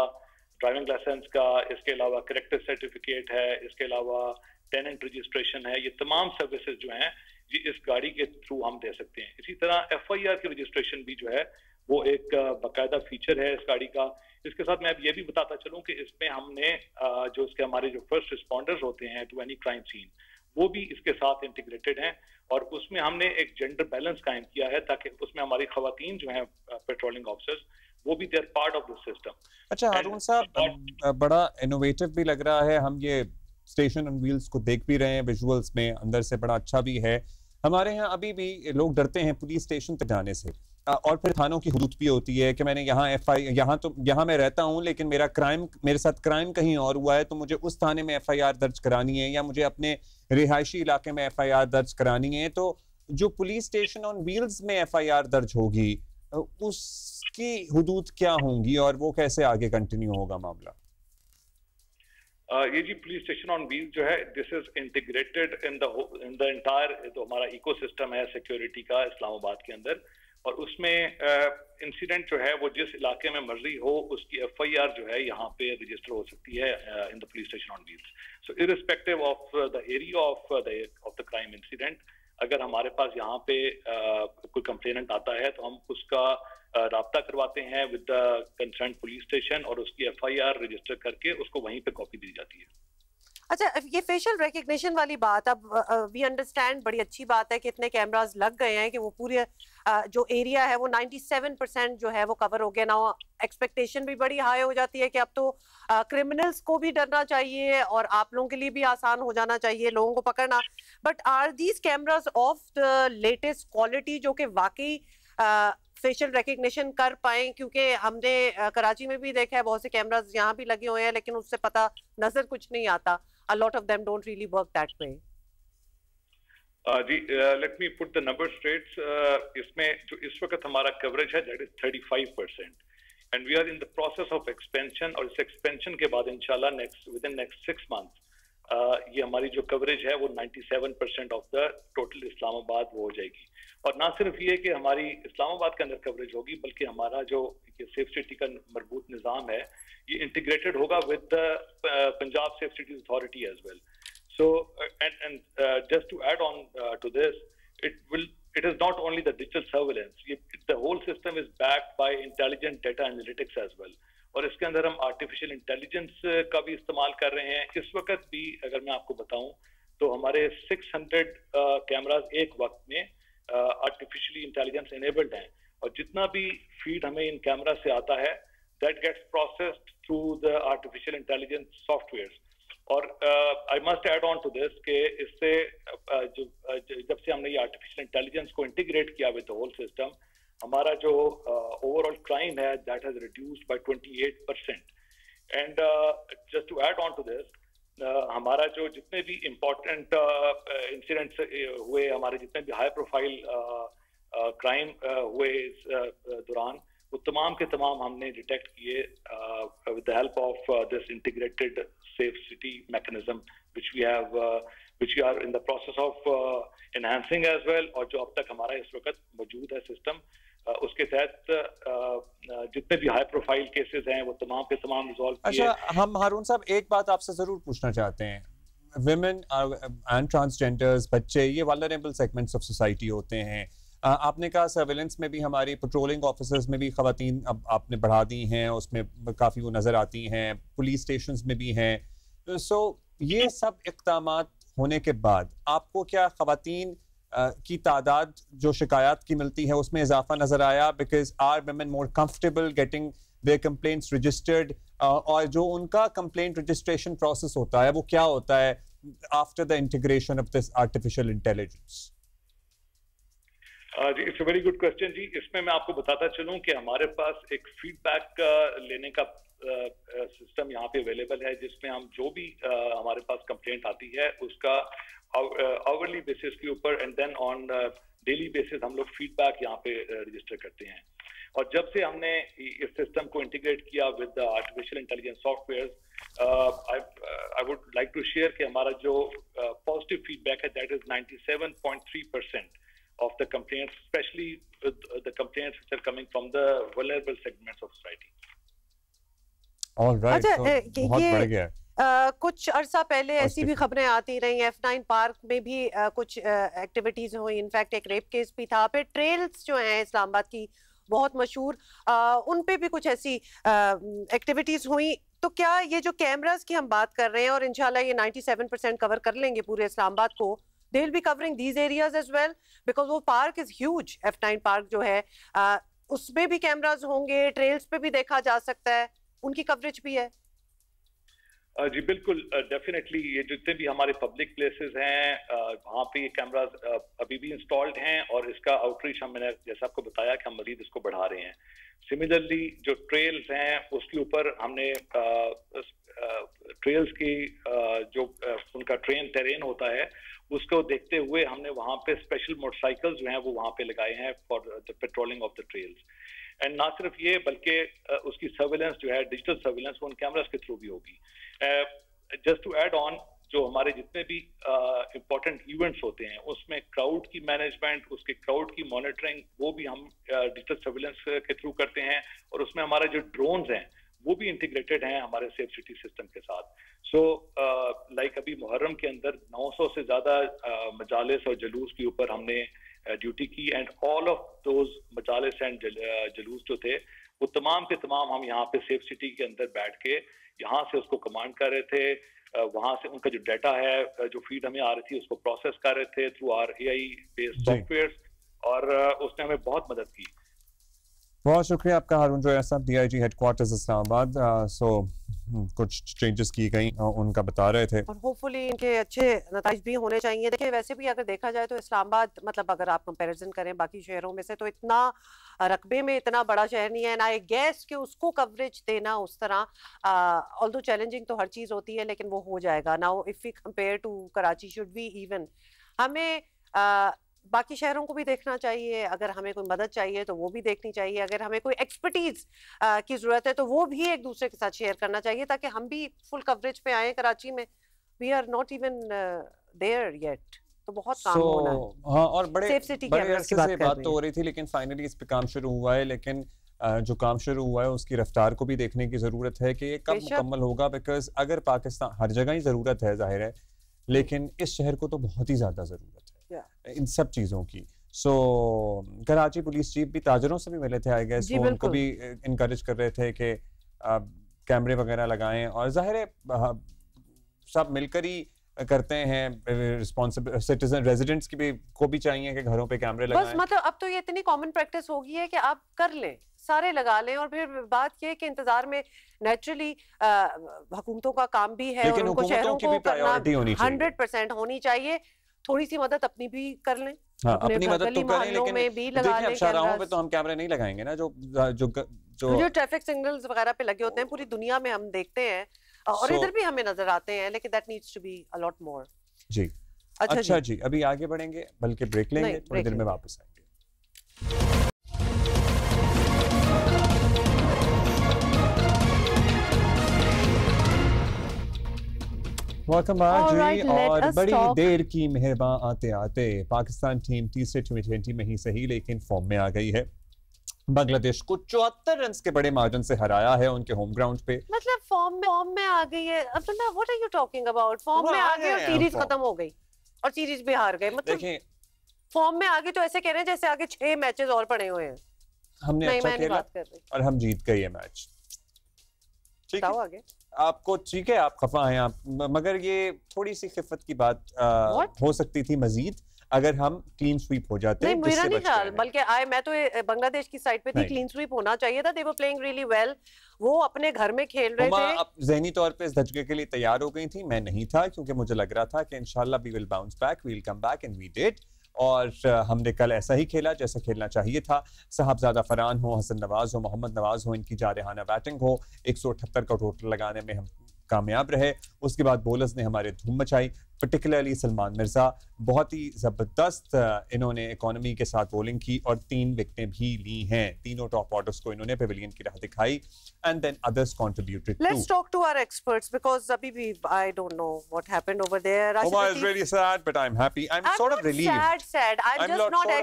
ड्राइविंग लाइसेंस का, इसके अलावा करेक्टर सर्टिफिकेट है, इसके अलावा टेनेंट रजिस्ट्रेशन है, ये तमाम सर्विसेज जो हैं ये इस गाड़ी के थ्रू हम दे सकते हैं। इसी तरह FIR की रजिस्ट्रेशन भी जो है वो एक बाकायदा फीचर है इस गाड़ी का। इसके साथ मैं अब ये भी बताता चलूं कि इसमें हमने जो इसके हमारे जो फर्स्ट रिस्पॉन्डर्स होते हैं टू एनी क्राइम सीन, वो भी इसके साथ इंटीग्रेटेड हैं और उसमें हमने एक जेंडर बैलेंस कायम किया है, ताकि उसमें हमारी खवातीन जो हैं पेट्रोलिंग ऑफिसर्स वो भी there part of this system. अच्छा हारून साहब, बड़ा इनोवेटिव भी लग रहा है, हम ये स्टेशन ऑन व्हील्स को देख भी रहे हैं विजुअल्स में, अंदर से बड़ा अच्छा भी है। हमारे यहाँ अभी भी लोग डरते हैं पुलिस स्टेशन तक जाने से, और फिर थानों की हुदूद भी होती है कि मैंने यहाँ मैं रहता हूँ लेकिन मेरे साथ क्राइम कहीं और हुआ है, तो मुझे उस थाने में FIR दर्ज करानी है या मुझे अपने रिहायशी इलाके में FIR दर्ज करानी है। तो जो पुलिस स्टेशन ऑन व्हील्स में FIR दर्ज होगी उसकी हुदूद क्या होंगी और वो कैसे आगे कंटिन्यू होगा मामला? ये जी पुलिस स्टेशन ऑन व्हील जो है, this is integrated in the entire जो हमारा इकोसिस्टम है सिक्योरिटी का इस्लामाबाद के अंदर, और उसमें इंसिडेंट जो है वो जिस इलाके में मर्जी हो उसकी FIR जो है यहाँ पे रजिस्टर हो सकती है in the police station on wheels. So irrespective of the area of the crime incident, अगर हमारे पास यहाँ पे कोई कंप्लेनेंट आता है तो हम उसका राब्ता करवाते हैं with the concern police station और उसकी FIR रजिस्टर करके उसको वहीं पे कॉपी दी जाती है। अच्छा, ये फेशियल रिकग्निशन वाली बात, अब वी अंडरस्टैंड, बड़ी अच्छी बात है कि इतने कैमरास लग गए हैं कि वो पूरे जो एरिया है वो 97% जो है वो कवर हो गया ना। एक्सपेक्टेशन भी बड़ी हाई हो जाती है कि अब तो क्रिमिनल्स को भी डरना चाहिए और आप लोगों के लिए भी आसान हो जाना चाहिए लोगों को पकड़ना। But are these cameras of the latest quality जो कि वाकई फेशियल रिकग्निशन कर पाए? क्योंकि हमने कराची में भी देखा है बहुत से कैमरास यहाँ भी लगे हुए हैं लेकिन उससे पता नजर कुछ नहीं आता। A lot of them don't really work that way. Ji, let me put the numbers straight. इसमें जो इस वक्त हमारा कवरेज है that is 35%, and we are in the process of expansion, और इस expansion के बाद इंशाल्लाह within next 6 months ये हमारी जो कवरेज है वो 97% ऑफ द टोटल इस्लामाबाद वो हो जाएगी। और ना सिर्फ ये कि हमारी इस्लामाबाद के अंदर कवरेज होगी, बल्कि हमारा जो सेफ सिटी का मरबूत निज़ाम है ये इंटीग्रेटेड होगा with the Punjab safe cities authority as well. So and just to add on to this, it is not only the digital surveillance, the whole system is backed by intelligent data analytics as well, और इसके अंदर हम artificial intelligence का भी इस्तेमाल कर रहे हैं। इस वक्त भी अगर मैं आपको बताऊं तो हमारे 600 कैमरास एक वक्त में आर्टिफिशियली इंटेलिजेंस इनेबल्ड हैं, और जितना भी फीड हमें इन कैमरा से आता है that gets processed through the artificial intelligence software. और I must add on to this कि इससे जब से हमने ये आर्टिफिशियल इंटेलिजेंस को इंटीग्रेट किया विद द होल सिस्टम, हमारा जो ओवरऑल क्राइम है that has reduced by 28%। And just to add on to this, हमारा जो जितने भी इम्पोर्टेंट इंसिडेंट्स हुए, हमारे जितने भी हाई प्रोफाइल क्राइम हुए इस दौरान, वो तमाम के तमाम हमने डिटेक्ट किए with the help of this integrated safe city mechanism which we are in the process of enhancing as well, और जो अब तक हमारा इस वक्त मौजूद है सिस्टम, उसके तहत जितने भी हाई प्रोफाइल केसेस हैं वो तमाम के तमाम रिजॉल्व किए। अच्छा, हम हारून साहब एक बात आपसे जरूर पूछना चाहते हैं, विमेन एंड ट्रांसजेंडर्स, बच्चे, ये वल्नरेबल सेगमेंट्स ऑफ सोसाइटी होते हैं। आपने कहा सर्वेलेंस में भी हमारी पेट्रोलिंग ऑफिसर्स में भी खवातीन अब आपने बढ़ा दी हैं, उसमें काफ़ी वो नज़र आती हैं, पुलिस स्टेशंस में भी हैं। सो ये सब इक़दामात होने के बाद आपको क्या खवातीन की तादाद जो शिकायत की मिलती है उसमें इजाफा नजर आया? Because are women more comfortable getting their complaints registered, और जो उनका कंप्लेंट रजिस्ट्रेशन प्रोसेस होता है वो क्या होता है after the integration of this artificial intelligence? जी, it's a very good question जी। इसमें मैं आपको बताता चलूं कि हमारे पास एक फीडबैक लेने का सिस्टम यहाँ पे अवेलेबल है, जिसमें हम जो भी हमारे पास कंप्लेंट आती है उसका आवरली बेसिस के ऊपर and then on daily basis हम लोग फीडबैक यहाँ पे रजिस्टर करते हैं। और जब से हमने इस सिस्टम को इंटीग्रेट किया with artificial intelligence software, I would like to share कि हमारा जो पॉजिटिव फीडबैक है that is 97.3% of the complaints, especially the complaints which are coming from the vulnerable segments of society. All right, so बहुत बढ़ गया है। कुछ अरसा पहले ऐसी भी खबरें आती रही, F9 पार्क में भी कुछ एक्टिविटीज हुई, इनफैक्ट एक रेप केस भी था। फिर ट्रेल्स जो हैं इस्लामाबाद की बहुत मशहूर, उन पे भी कुछ ऐसी एक्टिविटीज हुई। तो क्या ये जो कैमरास की हम बात कर रहे हैं और इंशाल्लाह ये 97% कवर कर लेंगे पूरे इस्लामाबाद को, they'll be covering these areas as well because वो park is huge, F9 park जो है उसमें भी कैमरास होंगे, ट्रेल्स पे भी देखा जा सकता है, उनकी कवरेज भी है। जी बिल्कुल, डेफिनेटली ये जितने भी हमारे पब्लिक प्लेसेस हैं वहाँ पे ये कैमरास अभी भी इंस्टॉल्ड हैं और इसका आउटरीच मैंने जैसा आपको बताया कि हम मजीद इसको बढ़ा रहे हैं। सिमिलरली जो ट्रेल्स हैं उसके ऊपर हमने ट्रेल्स की जो उनका टेरेन होता है उसको देखते हुए हमने वहाँ पे स्पेशल मोटरसाइकिल्स जो हैं वो वहाँ पे लगाए हैं for the patrolling of the trails. And ना सिर्फ ये बल्कि उसकी सर्विलेंस जो है, डिजिटल सर्विलेंस, वो उन कैमरास के थ्रू भी होगी। जस्ट टू ऐड ऑन, जो हमारे जितने भी इम्पोर्टेंट इवेंट्स होते हैं उसमें क्राउड की मैनेजमेंट, उसके क्राउड की मॉनिटरिंग, वो भी हम डिजिटल सर्विलेंस के थ्रू करते हैं। और उसमें हमारे जो ड्रोन्स हैं वो भी इंटीग्रेटेड हैं हमारे सेफ सिटी सिस्टम के साथ। सो लाइक अभी मुहर्रम के अंदर 900 से ज़्यादा मजालिस और जलूस के ऊपर हमने ड्यूटी की, एंड ऑल ऑफ दोज मजालिस एंड जलूस जो थे वो तमाम के तमाम हम यहाँ पे सेफ सिटी के अंदर बैठ के यहाँ से उसको कमांड कर रहे थे। वहाँ से उनका जो डाटा है, जो फीड हमें आ रही थी, उसको प्रोसेस कर रहे थे through our AI based software, और उसने हमें बहुत मदद की। बहुत शुक्रिया आपका हारून जोया साहब, DIG हेडक्वार्टर्स इस्लामाबाद। सो कुछ चेंजेस की गई उनका बता रहे थे और होपफुली इनके अच्छे नताइज भी होने चाहिए। देखिए वैसे भी अगर देखा जाए तो इस्लामाबाद, मतलब अगर आप कंपैरिजन करें बाकी शहरों में से, तो इतना रकबे में इतना बड़ा शहर नहीं है, ना आई गेस कि उसको कवरेज देना उस तरह, ऑल्दो चैलेंजिंग तो हर चीज़ होती है लेकिन वो हो जाएगा। Now if we compare to Karachi, should we even, हमें बाकी शहरों को भी देखना चाहिए। अगर हमें कोई मदद चाहिए तो वो भी देखनी चाहिए। अगर हमें कोई एक्सपर्टीज की जरूरत है तो वो भी एक दूसरे के साथ शेयर करना चाहिए ताकि हम भी फुल कवरेज पे आए। कराची में we are not even there yet, तो बहुत काम होना है। हाँ, और बड़े सेफ सिटी बड़े अरसे से बात तो हो रही थी लेकिन फाइनली इस पे काम शुरू हुआ है। लेकिन जो काम शुरू हुआ है उसकी रफ्तार को भी देखने की जरूरत है कि ये कब मुकम्मल होगा। बिकॉज अगर पाकिस्तान, हर जगह ही जरूरत है जाहिर है, लेकिन इस शहर को तो बहुत ही ज्यादा जरूरत है इन सब चीजों की। सो कराची पुलिस चीफ भी ताजरों से भी मिले थे, आई गेस वो उनको भी इनकरेज कर रहे थे कि कैमरे वगैरह लगाएं, और जाहिर है सब मिलकर ही करते हैं। रिस्पॉन्सिबल सिटीजन रेजिडेंट्स की भी को भी चाहिए कि घरों पे कैमरे लगाएं। बस मतलब अब तो ये इतनी कॉमन प्रैक्टिस हो गई है कि आप कर लें, सारे लगा लें, और फिर बात ये कि इंतजार में नेचुरली हुकूमतों का काम भी है और उनको शहरों को करना 100% होनी चाहिए। थोड़ी सी मदद अपनी भी कर लें। हाँ, अपनी मदद तो करें, लेकिन देखिए अब शाहराहों पे तो हम कैमरे नहीं लगाएंगे ना, जो ट्रैफिक सिग्नल्स वगैरह पे लगे होते हैं पूरी दुनिया में हम देखते हैं, और इधर भी हमें नजर आते हैं, लेकिन that needs to be a lot more. जी अच्छा जी, अभी आगे बढ़ेंगे, बल्कि ब्रेक लेंगे, थोड़ी देर में वापस आएंगे। वेलकम बैक जी। और बड़ी देर की मेहरबान आते आते पाकिस्तान टीम तीसरे T20 में ही सही लेकिन फॉर्म में आ गई है। बांग्लादेश को 74 रन के बड़े मार्जिन से हराया है उनके होम ग्राउंड पे। मतलब फॉर्म में आ गई है Abdullah, what are you talking about? Form में आ गई और सीरीज खत्म हो गई और सीरीज भी हार गए। मतलब देखिए फॉर्म में आ गई तो ऐसे कह रहे हैं जैसे आगे 6 मैचेस और पड़े हुए हैं। हमने अच्छा खेला और हम जीत गए ये मैच। ठीक है आगे आपको, ठीक है आप खफा हैं आप, मगर ये थोड़ी सी खिफत की बात हो सकती थी मजीद अगर हम क्लीन स्वीप हो जाते नहीं, मेरा नहीं ख्याल, बल्कि मैं तो बांग्लादेश की साइड पे थी, क्लीन स्वीप होना चाहिए था। They were playing really well, वो अपने घर में खेल रहे थे। अब ज़हनी तौर पे इस धचके के लिए तैयार हो गई थी, मैं नहीं था, क्योंकि मुझे लग रहा था कि इंशाल्लाह we will bounce back, we will come back, and we did. और हमने कल ऐसा ही खेला जैसा खेलना चाहिए था। साहबजादा फरहान हो, हसन नवाज हो, मोहम्मद नवाज हो, इनकी जारहाना बैटिंग हो, 178 का टोटल लगाने में हम कामयाब रहे। उसके बाद बॉलर्स ने हमारे धूम मचाई, पर्टिकुलरली सलमान मिर्जा, बहुत ही ज़बरदस्त इन्होंने इकोनॉमी के साथ बॉलिंग की और 3 विकेटें भी ली हैं। तीनों टॉप ऑर्डर्स को इन्होंने पेविलियन की राह दिखाई, and then others contributed too. Let's talk to our experts because अभी भी I don't know what happened over there. Omar is really sad, but I'm happy. I'm sort of relieved. Sad. I'm just not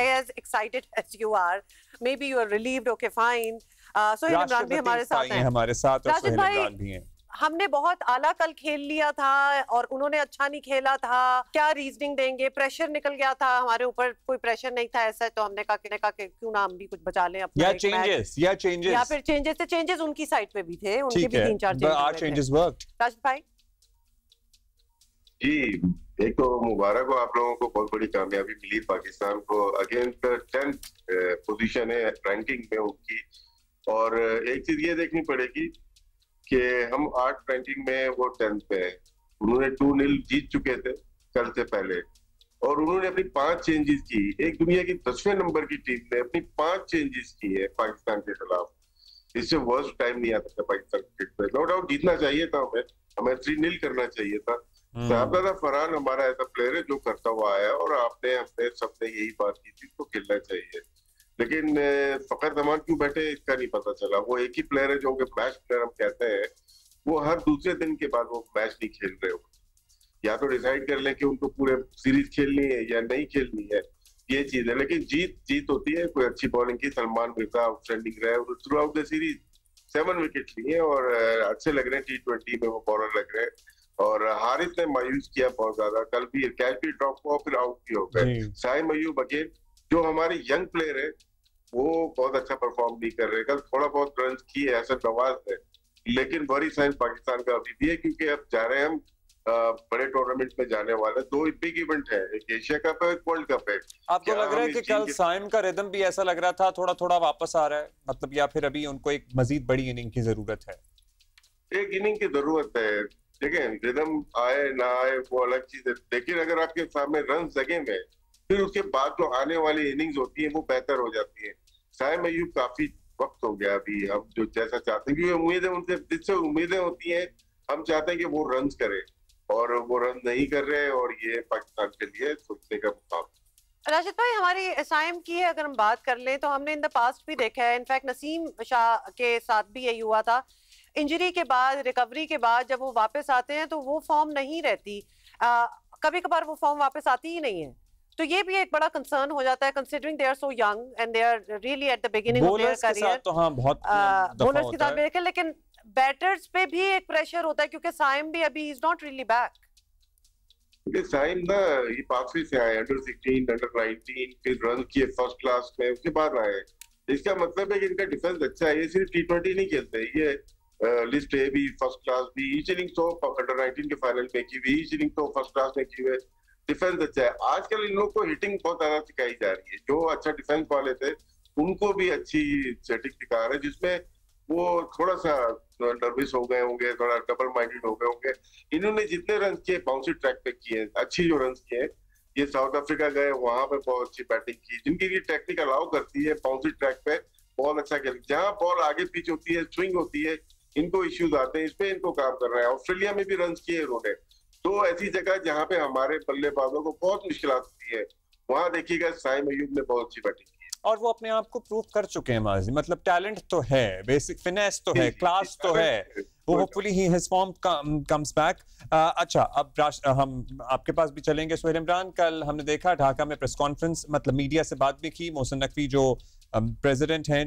as excited as you are. Maybe you are relieved. Okay, fine. Sohail Imran भी हमारे साथ हैं। हमारे साथ, और सोहेल इमरान भी हैं। हमने बहुत आला कल खेल लिया था और उन्होंने अच्छा नहीं खेला था, क्या रीजनिंग देंगे? प्रेशर निकल गया था हमारे ऊपर, कोई प्रेशर नहीं था ऐसा, तो हमने कहा कि क्यों ना हम भी कुछ बचा लें अपना, या फिर चेंजेस उनकी साइड पे भी थे, उनके भी 3-4 चेंजेस वर्कड। राशिद भाई जी, एक तो मुबारक हो आप लोगों को, बहुत बड़ी कामयाबी मिली पाकिस्तान को, अगेंस्ट 10th पोजीशन है रैंकिंग में उनकी। और एक चीज ये देखनी पड़ेगी कि हम 8 रैंकिंग में, वो 10th पे है। उन्होंने 2-0 जीत चुके थे कल से पहले, और उन्होंने अपनी 5 चेंजेस की। एक दुनिया की 10वें नंबर की टीम ने अपनी 5 चेंजेस की है पाकिस्तान के खिलाफ। इससे वर्स्ट टाइम नहीं आता था पाकिस्तान क्रिकेट में। नो डाउट जीतना चाहिए था, हमें 3-0 करना चाहिए था। साहबजादा फरहान हमारा ऐसा प्लेयर है जो करता हुआ आया, और हमने सबने यही बात की थी, तो खेलना चाहिए। लेकिन फखर जमान क्यों बैठे इसका नहीं पता चला। वो एक ही प्लेयर है जो मैच प्लेयर हम कहते हैं, वो हर दूसरे दिन के बाद वो मैच नहीं खेल रहे हो। या तो डिसाइड कर लें कि उनको पूरे सीरीज खेलनी है या नहीं खेलनी है, ये चीज है। लेकिन जीत होती है। कोई अच्छी बॉलिंग की, सलमान मिर्जा आउटस्टैंडिंग रहे through out the series, 7 wicket लिए और अच्छे लग रहे हैं। T20 में वो बॉलर लग रहे हैं। और हारिस ने मायूस किया बहुत ज्यादा, कल भी कैच भी ड्रॉप हुआ, फिर आउट भी हो गए। साइम अयूब अगेन, जो हमारे यंग प्लेयर है, वो बहुत अच्छा परफॉर्म नहीं कर रहे। कल थोड़ा बहुत रन किए हसन नवाज ने, लेकिन बड़ी साइन पाकिस्तान का अभी भी है, क्योंकि अब जा रहे हैं हम बड़े टूर्नामेंट में जाने वाले। 2 बिग इवेंट है, एक एशिया कप है, एक वर्ल्ड कप है। आपको लग रहा है कि कल साइम का रिदम भी ऐसा लग रहा था थोड़ा थोड़ा वापस आ रहा है, मतलब, या फिर अभी उनको एक मजीद बड़ी इनिंग की जरूरत है? एक इनिंग की जरूरत है। देखिए, रिदम आए ना आए वो अलग चीज है, लेकिन अगर आपके सामने रन जगह में, फिर उसके बाद जो आने वाली इनिंग्स होती है वो बेहतर हो जाती है। साइम अयूब काफी वक्त हो गया अभी, हम जो जैसा चाहते हैं, क्योंकि उम्मीदें उनसे, जिससे उम्मीदें होती हैं, हम चाहते हैं कि वो रन करे, और वो रन नहीं कर रहे, और ये पाकिस्तान के लिए सोचने का मुकाम। राशिद भाई, हमारी साइम की है अगर हम बात कर लें तो हमने इन द पास्ट भी देखा है, इनफैक्ट नसीम शाह के साथ भी यही हुआ था। इंजरी के बाद, रिकवरी के बाद जब वो वापस आते हैं तो वो फॉर्म नहीं रहती, कभी कभार वो फॉर्म वापस आती ही नहीं है। तो ये भी एक बड़ा कंसर्न हो जाता है, considering they are so young and they are really at the beginning of their career. तो हाँ, बहुत बॉलर्स के साथ देखें, लेकिन बैटर्स पे भी एक प्रेशर होता है, क्योंकि साइम भी अभी is not really back. Saim ना, ये पाकवी से आए, अंडर 16, अंडर 19, फिर रन किए फर्स्ट क्लास में, उसके बाद आए। इसका मतलब है कि इनका डिफेंस अच्छा है। ये सिर्फ T20 नहीं खेलते, ये लिस्ट ए भी, फर्स्ट क्लास भी, ईच इनिंग तो अंडर 19 के फाइनल में की हुई, ईच इनिंग तो फर्स्ट क्लास में की हुई। डिफेंस अच्छा है। आजकल इन लोगों को हिटिंग बहुत ज्यादा सिखाई जा रही है। जो अच्छा डिफेंस वाले थे उनको भी अच्छी सेटिंग सिखा रहे हैं, जिसमें वो थोड़ा सा नर्वस हो गए होंगे, थोड़ा डबल माइंडेड हो गए होंगे। इन्होंने जितने रन किए बाउंसी ट्रैक पे किए, अच्छी जो रन किए। ये साउथ अफ्रीका गए, वहां पे बहुत अच्छी बैटिंग की, जिनकी ये टेक्निक अलाउ करती है बाउंसी ट्रैक पे बॉल अच्छा खेल। जहाँ बॉल आगे पीछे होती है, स्विंग होती है, इनको इश्यूज आते हैं, इस पे इनको काम कर रहा है। ऑस्ट्रेलिया में भी रन किए इन्होंने। तो ऐसी जगह जहाँ पे हमारे बल्लेबाजों को बहुत मुश्किल होती है, वहां देखिएगा साइम अयूब ने बहुत अच्छी बैटिंग की और वो अपने आप को प्रूव कर चुके हैं माजी। मतलब टैलेंट तो है, बेसिक फिनेस तो है, क्लास तो है, वो hopefully he his form comes back. अच्छा, अब हम आपके पास भी चलेंगे सोहेल इमरान। कल हमने देखा ढाका में प्रेस कॉन्फ्रेंस, मतलब मीडिया से बात भी की। मोहसिन नकवी जो प्रेसिडेंट हैं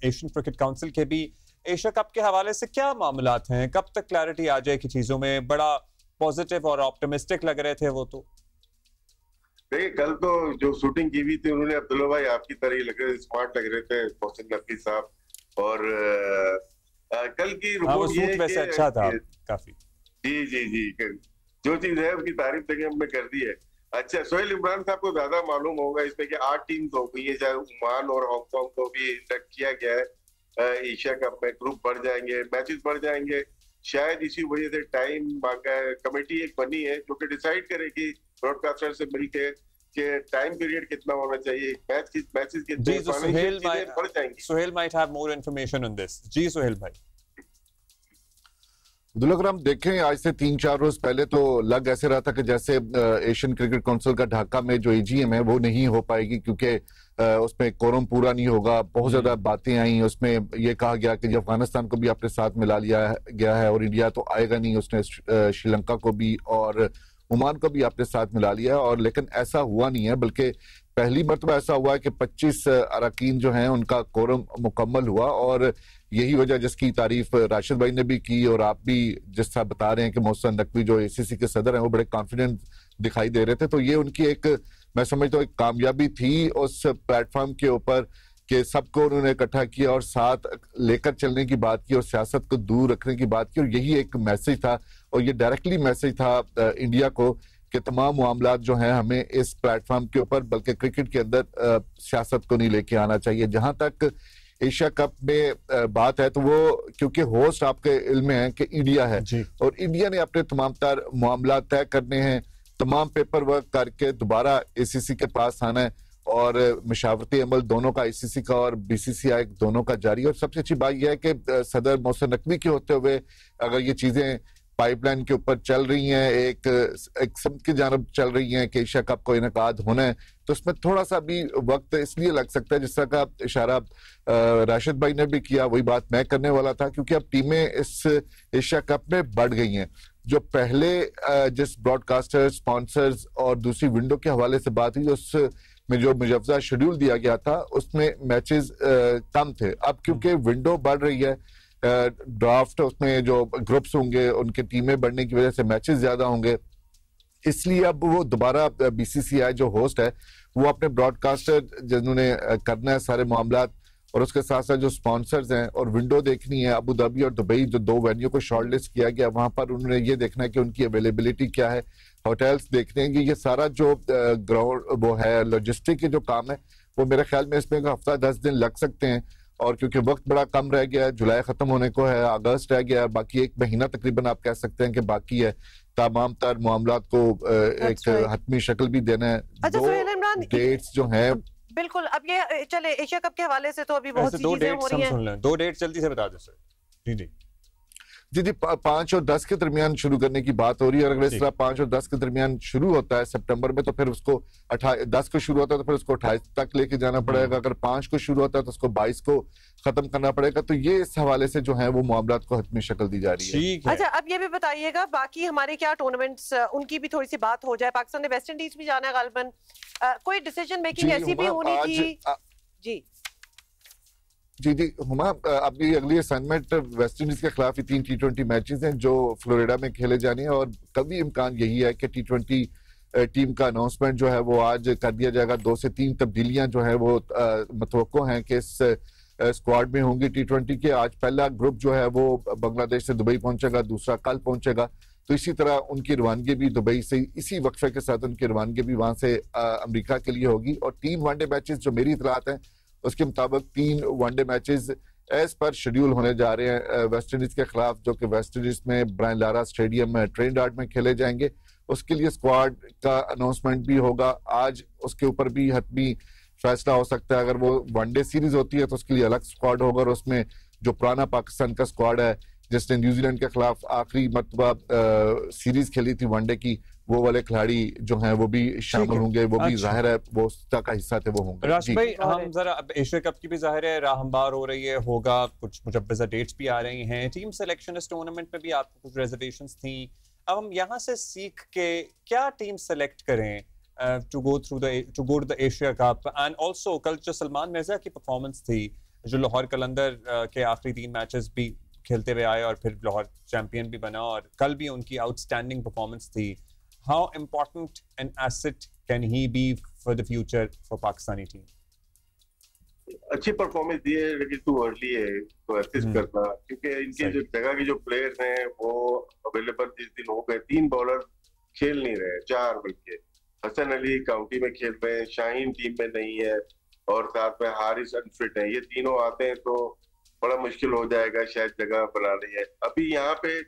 एशियन क्रिकेट काउंसिल के, भी एशिया कप के हवाले से क्या मामलात हैं, कब तक क्लैरिटी आ जाए कि चीजों में? बड़ा पॉजिटिव और ऑप्टिमिस्टिक लग रहे थे वो। तो देखिए, कल तो जो शूटिंग की हुई थी उन्होंने, अब्दुल्ला भाई आपकी तरह ही लग रहे, स्मार्ट लग रहे थे मोहसिन नकवी साहब। और कल की रिपोर्ट ये वैसे अच्छा था काफी। जी जी जी, जो चीज है उसकी तारीफ देखिए हमने कर दी है। अच्छा, सोहेल इमरान साहब को ज्यादा मालूम होगा इसमें कि 8 टीम्स हो गई है, चाहे ओमान और हांगकांग को भी इंडक्ट किया गया है एशिया कप में, ग्रुप बढ़ जाएंगे, मैचेस बढ़ जाएंगे, शायद इसी वजह से टाइम मांगा है। कमेटी एक बनी है जो कि डिसाइड करेगी ब्रॉडकास्टर से मिलके कि टाइम पीरियड कितना होना चाहिए, मैचेस कितने, फाइनेंशियल चीजें बढ़ जाएंगी। Suhail might have more information on this. जी सुहेल भाई। अगर हम देखें आज से 3-4 रोज पहले तो लग ऐसे रहा था कि जैसे एशियन क्रिकेट काउंसिल का ढाका में जो एजीएम है वो नहीं हो पाएगी क्योंकि उसमें कोरम पूरा नहीं होगा। बहुत ज्यादा बातें आई, उसमें ये कहा गया कि अफगानिस्तान को भी अपने साथ मिला लिया गया है और इंडिया तो आएगा नहीं, उसने श्रीलंका को भी और ओमान को भी अपने साथ मिला लिया, और लेकिन ऐसा हुआ नहीं है, बल्कि पहली मरतबा ऐसा हुआ है कि 25 अरकान जो हैं उनका कोरम मुकम्मल हुआ। और यही वजह जिसकी तारीफ राशिद भाई ने भी की और आप भी जिस तरह बता रहे हैं कि मोहसिन नकवी जो एसीसी के सदर हैं वो बड़े कॉन्फिडेंट दिखाई दे रहे थे, तो ये उनकी एक, मैं समझता हूँ, एक कामयाबी थी उस प्लेटफॉर्म के ऊपर कि सबको उन्होंने इकट्ठा किया और साथ लेकर चलने की बात की और सियासत को दूर रखने की बात की, और यही एक मैसेज था और ये डायरेक्टली मैसेज था इंडिया को कि तमाम मामलात जो हैं हमें इस प्लेटफॉर्म के ऊपर, बल्कि क्रिकेट के अंदर सियासत को नहीं लेके आना चाहिए। जहां तक एशिया कप में बात है तो वो क्योंकि होस्ट आपके इल्म में है कि इंडिया है और इंडिया ने अपने तमाम तार मामला तय करने हैं, तमाम पेपर वर्क करके दोबारा एसीसी के पास आना है और मशावरती अमल दोनों का, आईसीसी का और बीसीसीआई दोनों का जारी है। और सबसे अच्छी बात यह है कि सदर मोहसिन नकवी के होते हुए अगर ये चीजें पाइपलाइन के ऊपर चल रही हैं, एक सम की जानब चल रही हैं कि एशिया कप को इनेकाद होना है, तो उसमें थोड़ा सा भी वक्त इसलिए लग सकता है, जिस तरह का इशारा राशिद भाई ने भी किया, वही बात मैं करने वाला था, क्योंकि अब टीमें इस एशिया कप में बढ़ गई हैं। जो पहले जिस ब्रॉडकास्टर, स्पॉन्सर्स और दूसरी विंडो के हवाले से बात हुई, उस में जो मुजव्वजा शेड्यूल दिया गया था उसमें मैचेस कम थे। अब क्योंकि विंडो बढ़ रही है, ड्राफ्ट उसमें जो ग्रुप्स होंगे उनकी टीमें बढ़ने की वजह से मैचेस ज्यादा होंगे, इसलिए अब वो दोबारा बीसीसीआई जो होस्ट है वो अपने ब्रॉडकास्टर जिन्होंने करना है सारे मामलात और उसके साथ साथ जो स्पॉन्सर्स हैं और विंडो देखनी है, अबू धाबी और दुबई जो 2 वेन्यू को शॉर्टलिस्ट किया गया, वहां पर उन्होंने ये देखना है कि उनकी अवेलेबिलिटी क्या है, होटल्स देखने हैं कि ये सारा जो ग्राउंड वो है लॉजिस्टिक के जो काम है वो मेरे ख्याल में इसमें हफ्ता 10 दिन लग सकते हैं। और क्योंकि वक्त बड़ा कम रह गया है, जुलाई खत्म होने को है, अगस्त रह गया है, बाकी 1 महीना तकरीबन आप कह सकते हैं कि बाकी है तमाम तर मामलात को एक हतमी शक्ल भी देना है। अच्छा, 2 डेट्स जो हैं बिल्कुल, अब ये चले एशिया कप के हवाले से तो अभी बहुत सी चीजें हो रही हैं। 2 डेट जल्दी से बता दो सर। जी जी जी जी 5 और 10 के दरमियान शुरू करने की बात हो रही है, और अगर इस तरह 5 और 10 के दरमियान शुरू होता है सितंबर में तो फिर उसको 10 को शुरू होता है तो फिर उसको 28 तक लेके जाना पड़ेगा, अगर 5 को शुरू होता है तो उसको 22 को खत्म करना पड़ेगा। तो ये इस हवाले से जो है वो मामलात को हतमी शक्ल दी जा रही है। अच्छा, अब ये भी बताइएगा बाकी हमारे क्या टूर्नामेंट्स, उनकी भी थोड़ी सी बात हो जाए। पाकिस्तान ने वेस्ट इंडीज भी जाना है गालिबन, कोई डिसीजन मेकिंग ऐसी भी होनी थी? जी जी जी हुमा, अपनी अगली असाइनमेंट वेस्ट इंडीज के खिलाफ 3 T20 मैचेस हैं जो फ्लोरिडा में खेले जाने हैं, और कभी इम्कान यही है कि T20 टीम का अनाउंसमेंट जो है वो आज कर दिया जाएगा। 2 से 3 तब्दीलियां जो है वो मतवक्को हैं कि इस स्क्वाड में होंगी T20 के। आज पहला ग्रुप जो है वो बांग्लादेश से दुबई पहुंचेगा, दूसरा कल पहुंचेगा, तो इसी तरह उनकी रवानगी भी दुबई से, इसी वक्फे के साथ उनकी रवानगी भी वहां से अमेरिका के लिए होगी। और 3 वनडे मैचेस जो मेरी इतलात हैं उसके मुताबिक 3 one day matches as per schedule होने जा रहे हैं वेस्ट इंडीज के खिलाफ, जो कि वेस्ट इंडीज में ब्रायन लारा स्टेडियम में ट्रिनिडाद में खेले जाएंगे। उसके लिए स्क्वाड का अनाउंसमेंट भी होगा आज, उसके ऊपर भी हतमी फैसला हो सकता है। अगर वो वनडे सीरीज होती है तो उसके लिए अलग स्क्वाड होगा, और उसमें जो पुराना पाकिस्तान का स्क्वाड है जिसने न्यूजीलैंड के खिलाफ आखिरी मरतबा सीरीज खेली थी वनडे की, वो वाले खिलाड़ी जो हैं वो भी शामिल होंगे, वो भी जाहिर है वो का हिस्सा थे वो होंगे। राशिद भाई, हम जरा एशिया कप की भी जाहिर है राहमबार हो रही है, होगा कुछ मुजव्वज़ा डेट्स भी आ रही हैं, टीम सिलेक्शन इस टूर्नामेंट में भी आपको कुछ रिजर्वेशंस थी, अब हम यहाँ से सीख के क्या टीम सेलेक्ट करें to go to the Asia cup? And also कल जो सलमान मिर्जा की परफॉर्मेंस थी, जो लाहौर कलंदर के आखिरी 3 मैचेस भी खेलते हुए आए और फिर लाहौर चैंपियन भी बना, और कल भी उनकी आउटस्टैंडिंग परफॉर्मेंस थी। How important an asset can he be for the future for Pakistani team? अच्छी परफॉर्मेंस दी है लेकिन टू अर्ली है तो एसेस करना, क्योंकि इनके जो जगह के जो प्लेयर्स हैं वो अवेलेबल जिस दिन हो गए, 3 बॉलर खेल नहीं रहे, 4 बल्कि हसन अली काउंटी में खेल रहे हैं, शाहीन टीम में नहीं है और साथ में हारिस अनफिट है। ये तीनों आते हैं तो बड़ा मुश्किल हो जाएगा शायद जगह बनानी है। अभी यहाँ पे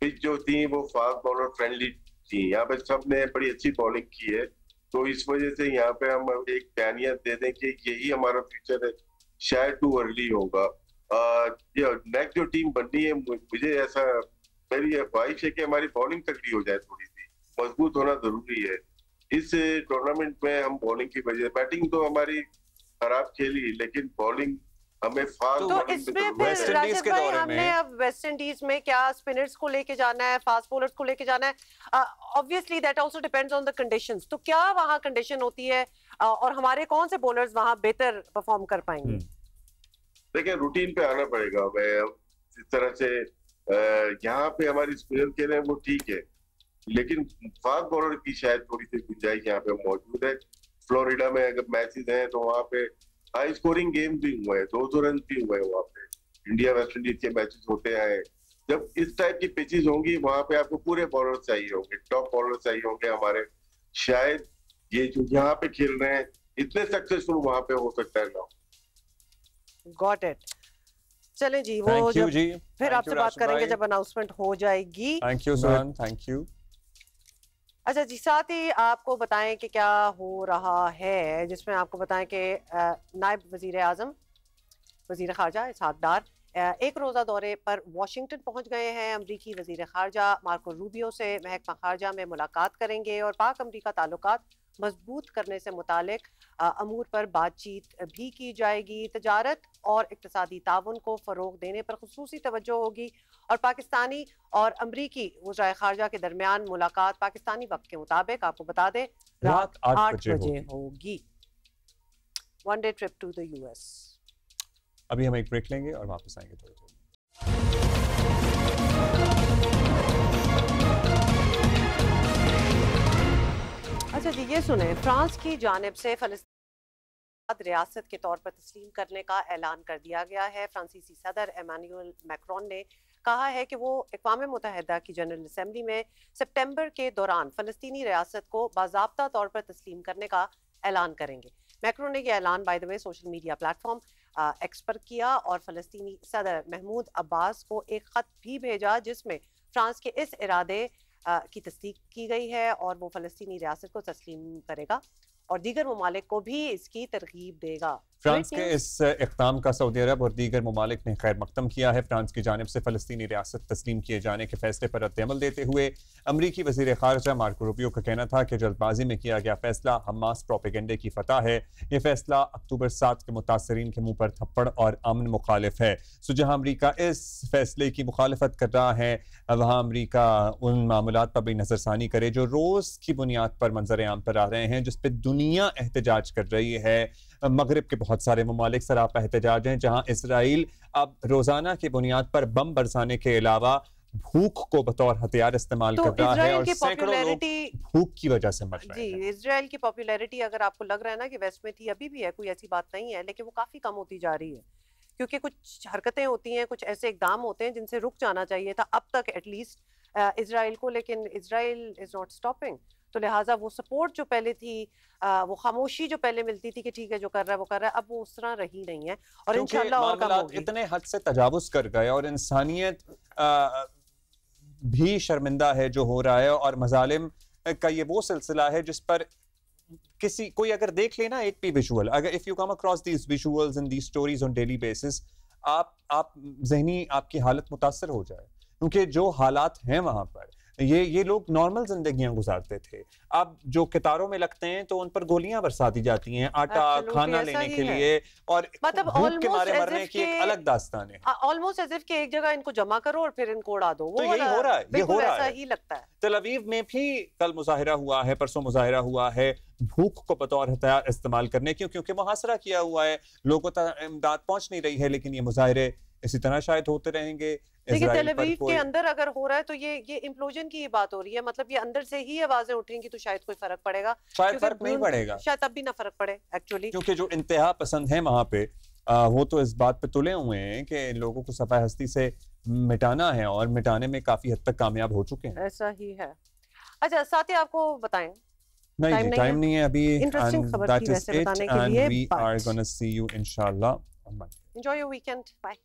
पिच जो थी वो फास्ट बॉलर फ्रेंडली थी, यहाँ पे सबने बड़ी अच्छी बॉलिंग की है, तो इस वजह से यहाँ पे हम एक बयानियत दे दें कि यही हमारा फ्यूचर है, शायद टू अर्ली होगा। नेक्स्ट जो टीम बननी है, मुझे ऐसा मेरी ख्वाहिश है कि हमारी बॉलिंग तगड़ी हो जाए, थोड़ी सी मजबूत होना जरूरी है। इस टूर्नामेंट में हम बॉलिंग की वजह, बैटिंग तो हमारी खराब खेली लेकिन बॉलिंग हमें फास्ट। तो इसमें फिर राशिद भाई हमने अब वेस्ट इंडीज में क्या स्पिनर्स को लेके जाना है, फास्ट बॉलर्स को लेके जाना है, obviously that also depends on the conditions. तो क्या वहां कंडीशन होती है और हमारे कौन से बॉलर्स वहां बेहतर परफॉर्म कर पाएंगे? देखिए रूटीन पे आना पड़ेगा हमें। जिस तरह से यहाँ पे हमारी स्पिनर खेल रहे हैं वो ठीक है, लेकिन फास्ट बॉलर की शायद थोड़ी सी गुंजाइश यहाँ पे मौजूद है। फ्लोरिडा में अगर मैचेस हैं तो वहाँ पे हाई स्कोरिंग गेम भी हुए हैं, 200 रन भी हुए हैं वहाँ पे। इंडिया वेस्ट इंडीज के मैचेस होते हैं, जब इस टाइप की पिचेस होंगी वहाँ पे आपको पूरे बॉलर चाहिए होंगे, टॉप बॉलर चाहिए होंगे हमारे। शायद ये जो यहाँ पे खेल रहे हैं इतने सक्सेसफुल वहाँ पे हो सकता है ना। Got it. चलें जी, वो जब जी। फिर आपसे बात करेंगे जब अनाउंसमेंट हो जाएगी। Thank you Suhan, thank you. अच्छा जी, साथ ही आपको बताएं कि क्या हो रहा है, जिसमें आपको बताएं कि नायब वजीर आजम वजीर खारजा इसहाक डार एक रोज़ा दौरे पर वाशिंगटन पहुंच गए हैं। अमरीकी वजीर खारजा मार्को रूबियो से महकमा खारजा में मुलाकात करेंगे और पाक अमरीका ताल्लुकात मजबूत करने से मुतालिक अमूर पर बातचीत भी की जाएगी। तजारत और इक्तिसादी ताउन को फ़रोग देने पर खुसूसी तवज्जो होगी और पाकिस्तानी और अमरीकी वज़ीर खारजा के दरमियान मुलाकात पाकिस्तानी वक्त के मुताबिक आपको बता दें रात 8 बजे होगी। One day trip to the US. अभी हम एक ब्रेक लेंगे और वापस आएंगे थोड़ी देर। अच्छा जी, ये सुने, फ्रांस की जानिब से फ़लस्तीन रियासत के तौर पर तस्लीम करने का ऐलान कर दिया गया है। फ्रांसीसी सदर एमानुएल मैक्रोन ने कहा है कि वो अक़वाम मुत्तहिदा की जनरल असम्बली में सितंबर के दौरान फ़लस्तीनी रियासत को बाज़ाब्ता तौर पर तस्लीम करने का ऐलान करेंगे। मैक्रोन ने यह ऐलान by the way social media platform x पर किया और फ़लस्तीनी सदर महमूद अब्बास को एक ख़त भी भेजा जिसमें फ्रांस के इस इरादे की तस्दीक की गई है और वो फ़लस्तीनी रियासत को तस्लीम करेगा और दीगर ममालिक को भी इसकी तरगीब देगा। फ्रांस के इस इक़दाम का सऊदी अरब और दीगर ममालिक ने खैर मकदम किया है। फ्रांस की जानिब से फ़लस्तीनी रियासत तस्लीम किए जाने के फैसले पर रद्द-ए-अमल देते हुए अमरीकी वज़ीर ख़ारजा मार्को रूबियो का कहना था कि जल्दबाजी में किया गया फैसला हमास प्रोपेगेंडे की फतह है। ये फैसला अक्टूबर 7 के मुतासरीन के मुंह पर थप्पड़ और अमन मुखालिफ है। सो जहाँ अमरीका इस फैसले की मुखालफत कर रहा है, वहाँ अमरीका उन मामलात पर भी नज़रसानी करे जो रोज़ की बुनियाद पर मंजर आम पर आ रहे हैं, जिस पर दुनिया एहतजाज कर रही है। मगरिब के बहुत सारे ममालिक सरापा एहतजाज हैं जहाँ इसराइल अब रोजाना की बुनियाद पर बम बरसाने के अलावा भूख को बतौर हथियार इस्तेमाल कर रहा है और सैकड़ों लोग भूख की वजह से मर रहे हैं। जी, इजराइल की पॉपुलैरिटी अगर आपको लग रहा है ना कि वेस्ट में थी, अभी भी है, कोई ऐसी बात नहीं है, लेकिन वो काफी कम होती जा रही है क्योंकि कुछ हरकतें होती हैं, कुछ ऐसे इकदाम होते हैं जिनसे रुक जाना चाहिए था अब तक एटलीस्ट इजराइल को, लेकिन इजराइल इज नॉट स्टॉपिंग। तो लिहाजा वो सपोर्ट जो पहले थी, वो खामोशी जो पहले मिलती थी कि ठीक है जो कर रहा है वो कर रहा है, अब वो उस तरह रही नहीं है और इंशाल्लाह और कम होगी। इतने हद से तजावुज कर गए और इंसानियत भी शर्मिंदा है जो हो रहा है और मजालिम का ये वो सिलसिला है जिस पर कोई अगर देख लेना एक भी विजुअल, अगर if you come across these visuals and these stories on daily basis, आप ज़हनी आपकी हालत मुतासर हो जाए क्योंकि जो हालात हैं वहां पर ये लोग नॉर्मल जिंदगियां गुजारते थे। अब जो कतारों में लगते हैं तो उन पर गोलियां बरसा दी जाती हैं, आटा खाना लेने के लिए, और मतलब भूख के मारे मरने की एक अलग दास्तान है। ऑलमोस्ट एज इफ कि एक जगह इनको जमा करो और फिर इनको उड़ा दो। तो यही हो रहा है, ये हो रहा है, ही लगता है। तल अवीव में भी कल मुजाहिरा हुआ है, परसों मुजाहिरा हुआ है भूख को बतौर हथियार इस्तेमाल करने की, क्योंकि मुहासरा किया हुआ है, लोगों तक इमदाद पहुंच नहीं रही है। लेकिन ये मुजाहिरे इसी तरह शायद होते रहेंगे। देखिए तेल अवीव के अंदर अगर हो रहा है तो ये इम्प्लोजन की बात हो रही है, मतलब ये अंदर से ही आवाजें उठेंगी तो शायद कोई फर्क पड़ेगा, शायद फर्क नहीं पड़ेगा, शायद तब भी ना फर्क पड़े एक्चुअली, क्योंकि जो इंतहा पसंद है वहां पे वो तो इस बात पे तुले हुए हैं कि लोगों को सफाई हस्ती से मिटाना है और मिटाने में काफी हद तक कामयाब हो चुके हैं। ऐसा ही है। अच्छा साथ ही आपको बताएं नहीं, टाइम नहीं है अभी, इंटरेस्टिंग खबर थी वैसे बताने के लिए। we are going to see you inshallah on Monday. Enjoy your weekend. Bye.